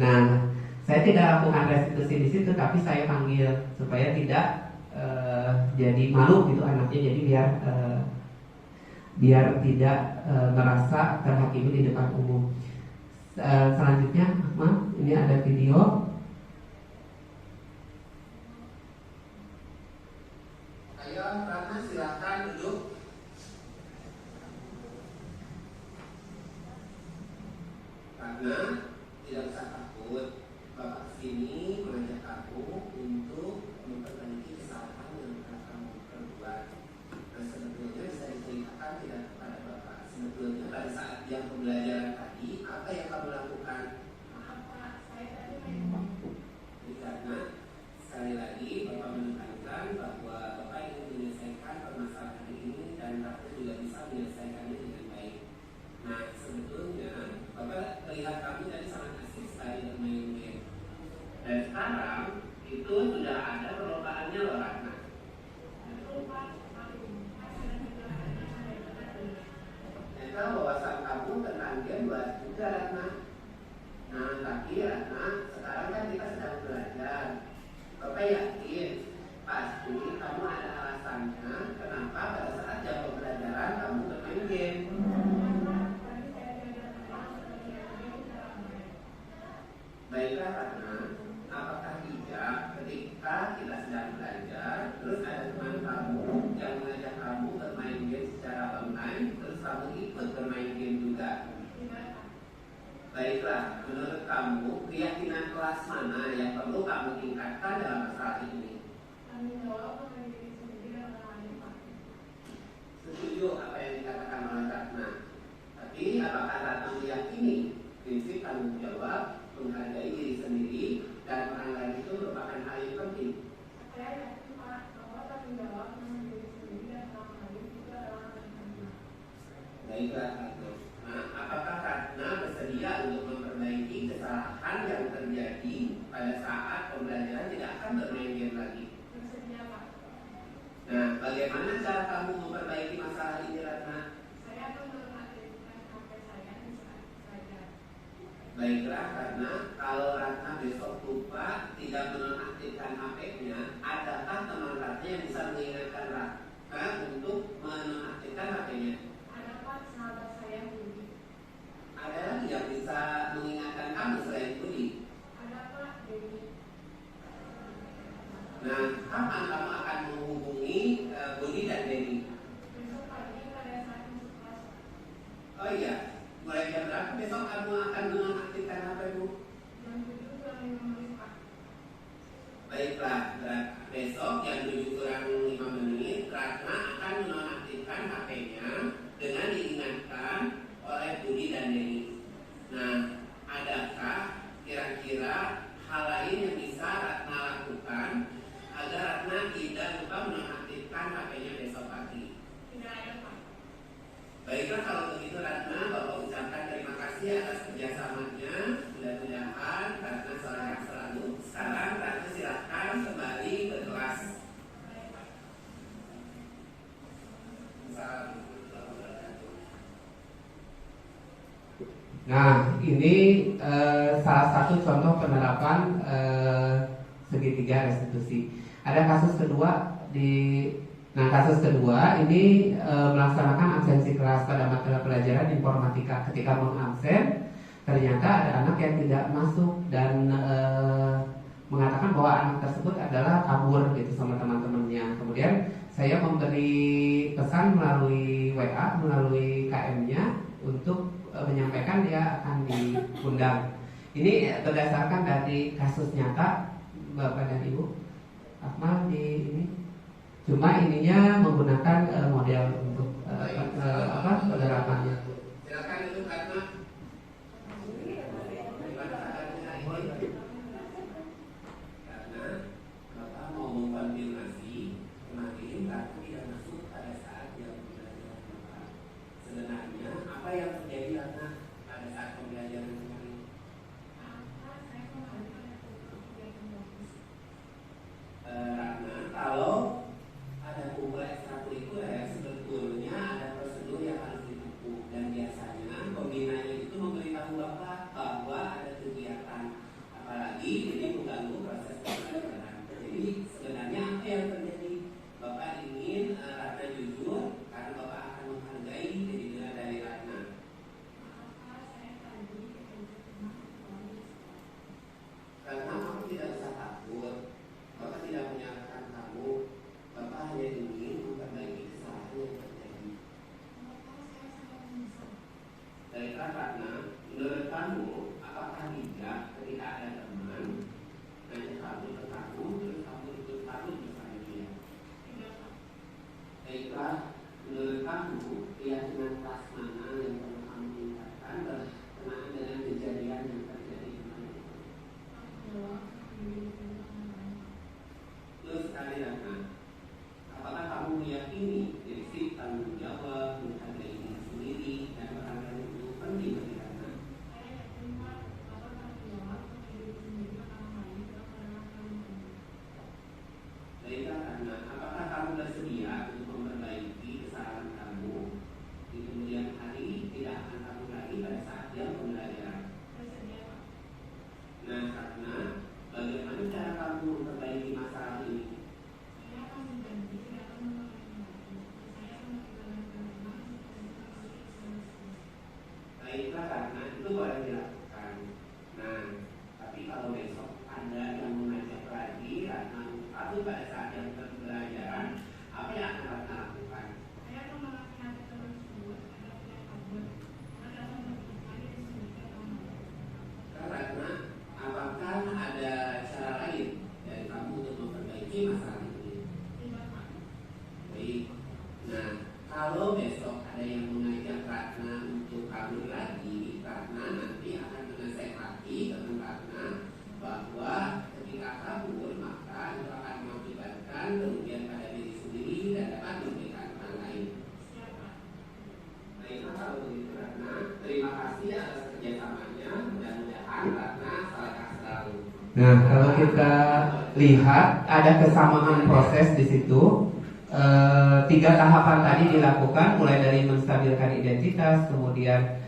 Nah, saya tidak lakukan restitusi di situ, tapi saya panggil supaya tidak jadi malu gitu anaknya, jadi biar tidak merasa terhakimi di depan umum. Selanjutnya, ini ada video. Ayo, Ratna silakan duduk. Ratna, tidak usah takut. Bapak kesini mengajak kamu untuk memperbaiki kesalahan yang telah kamu perbuat. Nah, sebetulnya bisa diceritakan tidak kepada Bapak. Sebetulnya pada saat jam pembelajaran tadi, apa yang kamu lakukan? Maaf Pak, saya tadi main. Karena sekali lagi Bapak menekankan bahwa Bapak ingin menyelesaikan permasalahan ini dan Bapak juga bisa menyelesaikannya dengan baik. Nah, sebetulnya Bapak melihat kami tadi sangat asik sekali bermain game. Dan sekarang itu sudah ada perlombaannya loh Ratna. Ternyata wawasan kamu tentang game luas juga Ratna. Nah, tapi Ratna, sekarang kan kita sedang belajar. Bapak yakin pasti kamu ada alasannya kenapa pada saat jam pembelajaran kamu bermain game. Baiklah Ratna, apakah tidak ketika kita sedang belajar, terus ada teman kamu yang mengajak kamu bermain game secara online, terus kamu ikut bermain game juga? Baiklah, menurut kamu keyakinan kelas mana yang perlu kamu tingkatkan dalam masalah ini? Setuju apa yang dikatakan oleh Ratna. Tapi apakah Ratna meyakini prinsip tanggung jawab, menghargai diri sendiri, dan orang lain itu merupakan hal yang penting? Saya yakin Pak, bahwa tanggung jawab menghargai diri sendiri dan orang lain itu adalah hal yang penting. Baiklah, nah, apakah Ratna bersedia untuk memperbaiki kesalahan yang terjadi pada saat pembelajaran tidak akan bermain game lagi? Bersedia Pak. Nah, bagaimana Bagaimana cara kamu memperbaiki masalah ini, Ratna? Saya akan menonaktifkan HP saya di saat saya. Baiklah, karena kalau Ratna besok lupa tidak menonaktifkan HP-nya, adakah teman Ratna yang bisa mengingatkan Ratna untuk menonaktifkan HP-nya? Ada Pak, sahabat saya Budi. Ada lagi yang bisa mengingatkan kamu selain Budi? Ada Pak, Dewi. Nah, kapan kamu akan menghubungi Budi dan Dewi? Besok pagi pada saat masuk kelas. Oh iya, mulai jam berapa besok kamu akan menonaktifkan HP-mu? Jam 7 kurang 5 menit Pak. Baiklah, besok jam 7 kurang 5 menit Ratna akan menonaktifkan HP-nya dengan diingatkan oleh Budi dan Dewi. Nah, adakah kira-kira hal lain yang bisa Ratna lakukan agar Ratna tidak lupa menonaktifkan HP-nya besok pagi? Tidak ada Pak. Baiklah, kalau begitu Ratna, Bapak ucapkan terima kasih atas kerjasamanya. Mudah-mudahan Ratna sehat selalu. Sekarang Ratna silakan kembali ke kelas. Nah, ini salah satu contoh penerapan segitiga restitusi. Ada kasus kedua kasus kedua ini melaksanakan absensi kelas pada mata pelajaran informatika. Ketika mengabsen, ternyata ada anak yang tidak masuk dan mengatakan bahwa anak tersebut adalah kabur gitu sama teman-temannya. Kemudian saya memberi pesan melalui WA, melalui KM-nya untuk menyampaikan dia akan diundang. Ini berdasarkan dari kasus nyata Bapak dan Ibu. Akmal di ini. Cuma ininya menggunakan model untuk penerapannya. Silakan itu Ratna. Karena Bapak mau mengkonfirmasi kemarin Ratna tidak masuk pada saat jam pembelajaran Bapak. Sebenarnya apa yang terjadi Ratna pada saat pembelajaran kemarin? Ratna, kalau ada kumpul ekstrakurikuler sebetulnya ada prosedur yang harus ditempuh dan biasanya pembinanya itu memberitahu Bapak bahwa ada kegiatan, apalagi ini mengganggu proses pembelajaran. Jadi sebenarnya apa yang terjadi? Bapak ingin Ratna jujur karena Bapak akan menghargai kejujur dari Ratna. Karena kamu tidak usah takut. Bapak tidak menyalahkan kamu. Bapak hanya ingin memperbaiki kesalahan yang terjadi. Baiklah Ratna, menurut kamu apakah bijak ketika ada teman ngajak kamu ke kamu terus kamu ikut kamu bersama dia? Baiklah, menurut kamu keyakinan kelas mana yang perlu kamu tingkatkan berkenaan dengan kejadian yang terjadi kemarin? Terus sekali Ratna, apakah kamu meyakini diri tanggung jawab, menghargai diri sendiri dan berangkat itu penting bagi Ratna? Baiklah Ratna, apakah kamu bersedia untuk memperbaiki kesalahan kamu di kemudian hari tidak akan kamu lagi pada saat jam pembelajaran? Nah Ratna, bagaimana cara kamu memperbaiki masalah ini? Baiklah karena itu boleh dilakukan. Nah, tapi kalau besok ada yang mengajak lagi Ratna atau pada saat yang pembelajaran, apa yang akan Ratna lakukan? Ratna, apakah ada cara lain dari kamu untuk memperbaiki masalah ini? Baik. Nah, kalau besok ada yang mengajak Ratna untuk kabur lagi, Ratna nanti akan menasehati teman Ratna bahwa ketika kabur maka itu akan mengakibatkan kerugian pada diri sendiri dan dapat merugikan orang lain. Baiklah kalau begitu Ratna, terima kasih atas kerjasamanya. Mudah-mudahan Ratna salah selalu. Nah, kalau kita lihat ada kesamaan proses di situ. 3 tahapan tadi dilakukan, mulai dari menstabilkan identitas, kemudian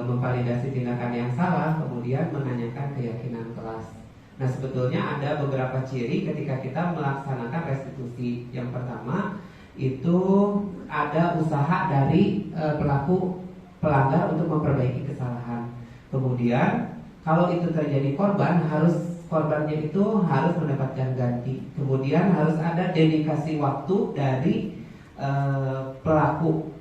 memvalidasi tindakan yang salah, kemudian menanyakan keyakinan kelas. Nah, sebetulnya ada beberapa ciri ketika kita melaksanakan restitusi. Yang pertama itu ada usaha dari pelaku pelanggar untuk memperbaiki kesalahan. Kemudian kalau itu terjadi korbannya itu harus mendapatkan ganti. Kemudian harus ada dedikasi waktu dari pelaku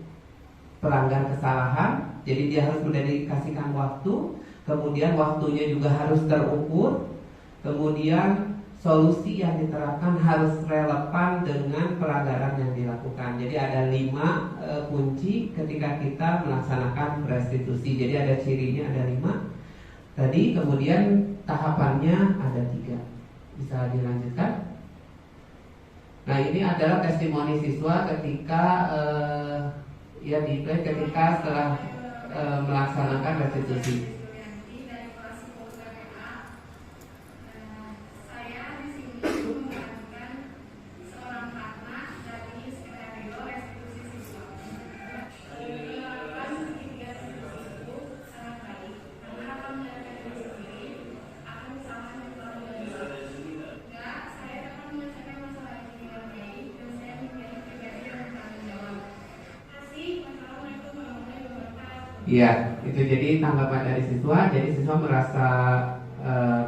pelanggar kesalahan. Jadi dia harus mendedikasikan waktu. Kemudian waktunya juga harus terukur. Kemudian solusi yang diterapkan harus relevan dengan pelanggaran yang dilakukan. Jadi ada 5 kunci ketika kita melaksanakan restitusi. Jadi ada cirinya, ada 5 tadi. Kemudian tahapannya ada 3. Bisa dilanjutkan. Nah, ini adalah testimoni siswa ketika ketika setelah melaksanakan restitusi. Iya, itu jadi tanggapan dari siswa. Jadi siswa merasa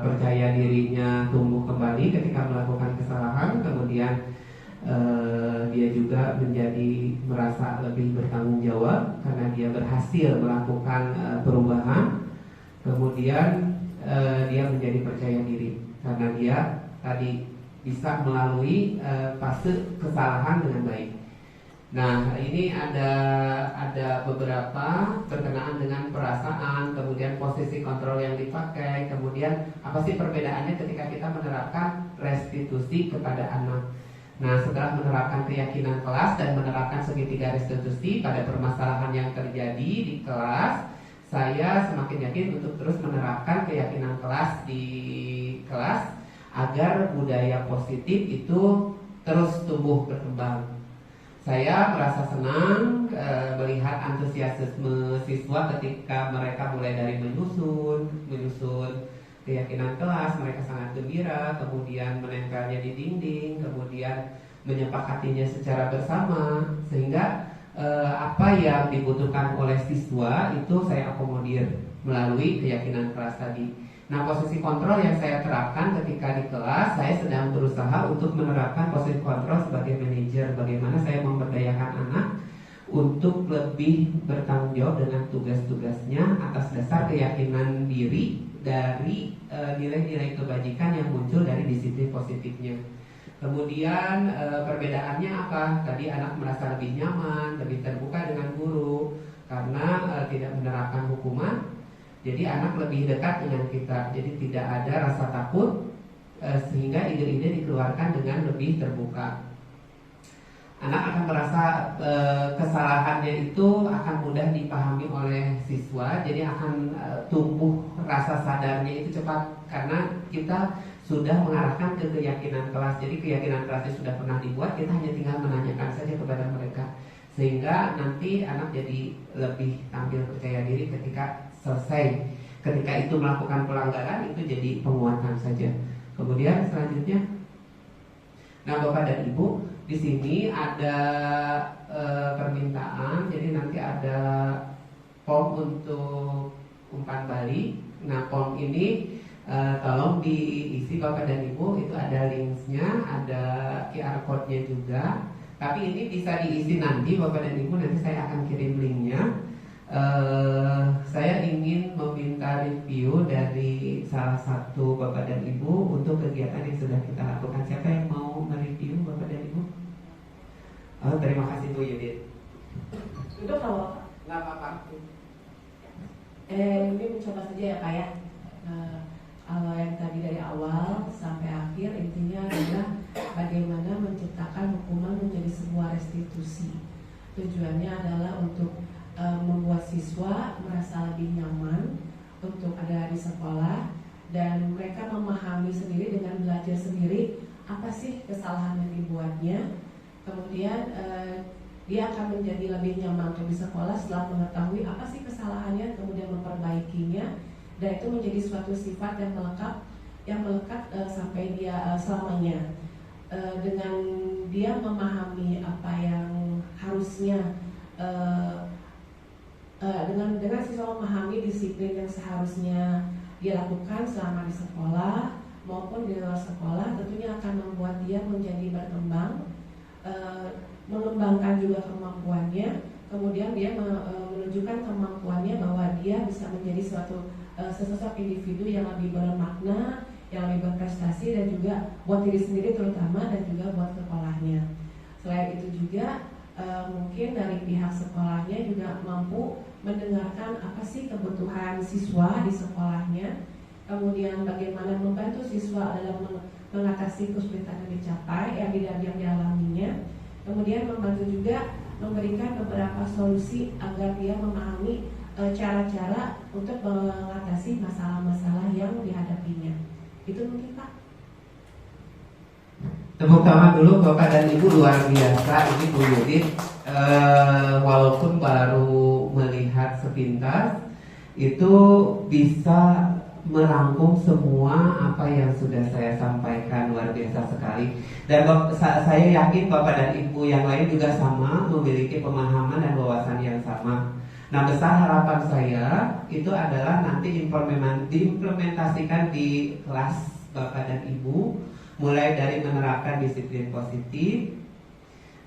percaya dirinya tumbuh kembali ketika melakukan kesalahan. Kemudian dia juga menjadi merasa lebih bertanggung jawab karena dia berhasil melakukan perubahan. Kemudian dia menjadi percaya diri karena dia tadi bisa melalui fase kesalahan dengan baik. Nah, ini ada beberapa berkenaan dengan perasaan, kemudian posisi kontrol yang dipakai, kemudian apa sih perbedaannya ketika kita menerapkan restitusi kepada anak. Nah, setelah menerapkan keyakinan kelas dan menerapkan segitiga restitusi pada permasalahan yang terjadi di kelas, saya semakin yakin untuk terus menerapkan keyakinan kelas di kelas agar budaya positif itu terus tumbuh berkembang. Saya merasa senang melihat antusiasme siswa ketika mereka mulai dari menyusun keyakinan kelas. Mereka sangat gembira, kemudian menempelnya di dinding, kemudian menyepakatinya secara bersama, sehingga apa yang dibutuhkan oleh siswa itu saya akomodir melalui keyakinan kelas tadi. Nah, posisi kontrol yang saya terapkan ketika di kelas, saya sedang berusaha untuk menerapkan posisi kontrol sebagai manajer. Bagaimana saya memberdayakan anak untuk lebih bertanggung jawab dengan tugas-tugasnya atas dasar keyakinan diri dari nilai-nilai kebajikan yang muncul dari disiplin positifnya. Kemudian perbedaannya apa? Tadi anak merasa lebih nyaman, lebih terbuka dengan guru karena tidak menerapkan hukuman. Jadi anak lebih dekat dengan kita. Jadi tidak ada rasa takut, sehingga ide-ide dikeluarkan dengan lebih terbuka. Anak akan merasa kesalahannya itu akan mudah dipahami oleh siswa. Jadi akan tumbuh rasa sadarnya itu cepat karena kita sudah mengarahkan ke keyakinan kelas. Jadi keyakinan kelasnya sudah pernah dibuat, kita hanya tinggal menanyakan saja kepada mereka, sehingga nanti anak jadi lebih tampil percaya diri ketika selesai. Ketika itu melakukan pelanggaran, itu jadi penguatan saja. Kemudian selanjutnya, nah Bapak dan Ibu, di sini ada permintaan. Jadi nanti ada form untuk umpan balik. Nah, form ini tolong diisi Bapak dan Ibu. Itu ada linksnya, ada QR code-nya juga. Tapi ini bisa diisi nanti Bapak dan Ibu. Nanti saya akan kirim linknya. Saya ingin meminta review dari salah satu Bapak dan Ibu untuk kegiatan yang sudah kita lakukan. Siapa yang mau mereview Bapak dan Ibu? Oh, terima kasih Bu Yudit. Itu kalau nggak apa-apa. Ini mencoba saja ya Pak ya. Kalau yang tadi dari awal sampai akhir intinya adalah bagaimana menciptakan hukuman menjadi sebuah restitusi. Tujuannya adalah untuk membuat siswa merasa lebih nyaman untuk ada di sekolah, dan mereka memahami sendiri dengan belajar sendiri apa sih kesalahan yang dibuatnya, Kemudian dia akan menjadi lebih nyaman untuk di sekolah setelah mengetahui apa sih kesalahannya, kemudian memperbaikinya, dan itu menjadi suatu sifat yang melekat sampai dia selamanya. Dengan dia memahami apa yang harusnya dengan siswa memahami disiplin yang seharusnya dia lakukan selama di sekolah maupun di luar sekolah, tentunya akan membuat dia menjadi berkembang, mengembangkan juga kemampuannya, kemudian dia menunjukkan kemampuannya bahwa dia bisa menjadi sesosok individu yang lebih bermakna, yang lebih berprestasi, dan juga buat diri sendiri terutama, dan juga buat sekolahnya. Selain itu juga mungkin dari pihak sekolahnya juga mampu mendengarkan apa sih kebutuhan siswa di sekolahnya, kemudian bagaimana membantu siswa dalam mengatasi kesulitan yang dicapai yang dialaminya, kemudian membantu juga memberikan beberapa solusi agar dia memahami cara-cara untuk mengatasi masalah-masalah yang dihadapinya. Itu mungkin Pak. Tepuk tangan dulu Bapak dan Ibu, luar biasa ini Bu Yudit. Walaupun baru melihat sepintas, itu bisa merangkum semua apa yang sudah saya sampaikan, luar biasa sekali. Dan saya yakin Bapak dan Ibu yang lain juga sama, memiliki pemahaman dan wawasan yang sama. Nah, besar harapan saya itu adalah nanti diimplementasikan di kelas Bapak dan Ibu, mulai dari menerapkan disiplin positif,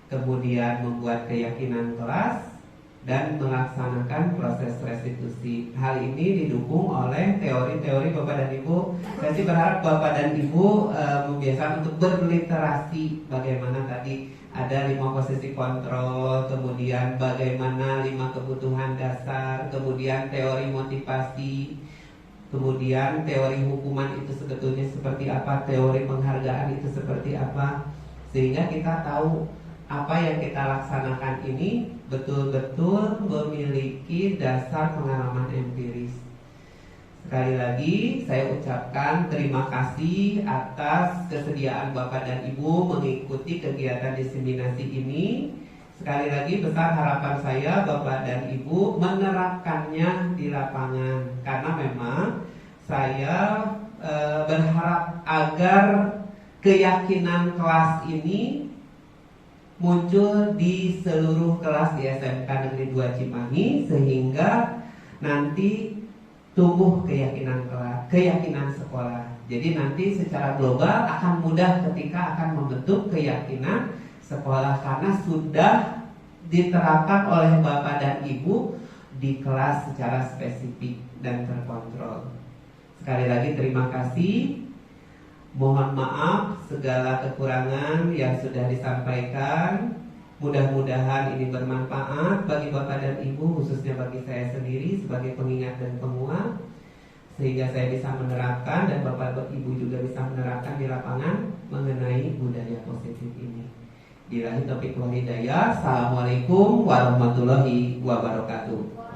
kemudian membuat keyakinan kelas, dan melaksanakan proses restitusi. Hal ini didukung oleh teori-teori Bapak dan Ibu. Saya sih berharap Bapak dan Ibu membiasakan untuk berliterasi. Bagaimana tadi ada 5 posisi kontrol, kemudian bagaimana 5 kebutuhan dasar, kemudian teori motivasi, kemudian teori hukuman itu sebetulnya seperti apa, teori penghargaan itu seperti apa, sehingga kita tahu apa yang kita laksanakan ini betul-betul memiliki dasar pengalaman empiris. Sekali lagi saya ucapkan terima kasih atas kesediaan Bapak dan Ibu mengikuti kegiatan diseminasi ini. Sekali lagi besar harapan saya Bapak dan Ibu menerapkannya di lapangan, karena memang saya berharap agar keyakinan kelas ini muncul di seluruh kelas di SMK Negeri 2 Cimahi, sehingga nanti tumbuh keyakinan sekolah. Jadi nanti secara global akan mudah ketika akan membentuk keyakinan sekolah, karena sudah diterapkan oleh Bapak dan Ibu di kelas secara spesifik dan terkontrol. Sekali lagi terima kasih. Mohon maaf segala kekurangan yang sudah disampaikan. Mudah-mudahan ini bermanfaat bagi Bapak dan Ibu, khususnya bagi saya sendiri sebagai pengingat dan penguat, sehingga saya bisa menerapkan dan Bapak Ibu juga bisa menerapkan di lapangan mengenai budaya positif ini. Billahi taufiq wal hidayah. Assalamualaikum warahmatullahi wabarakatuh.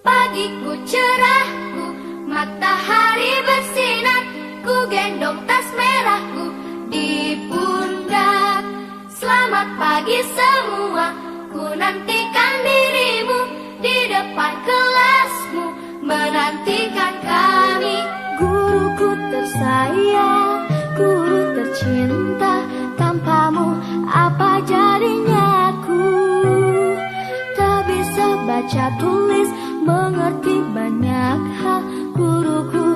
Pagiku cerahku, matahari bersinar, ku gendong tas merahku di pundak. Selamat pagi semua, ku nantikan dirimu di depan kelasmu, menantikan kami. Guruku tersayang, guru tercinta, tanpamu apa jadinya aku? Tak bisa baca tulis, mengerti banyak hal, guruku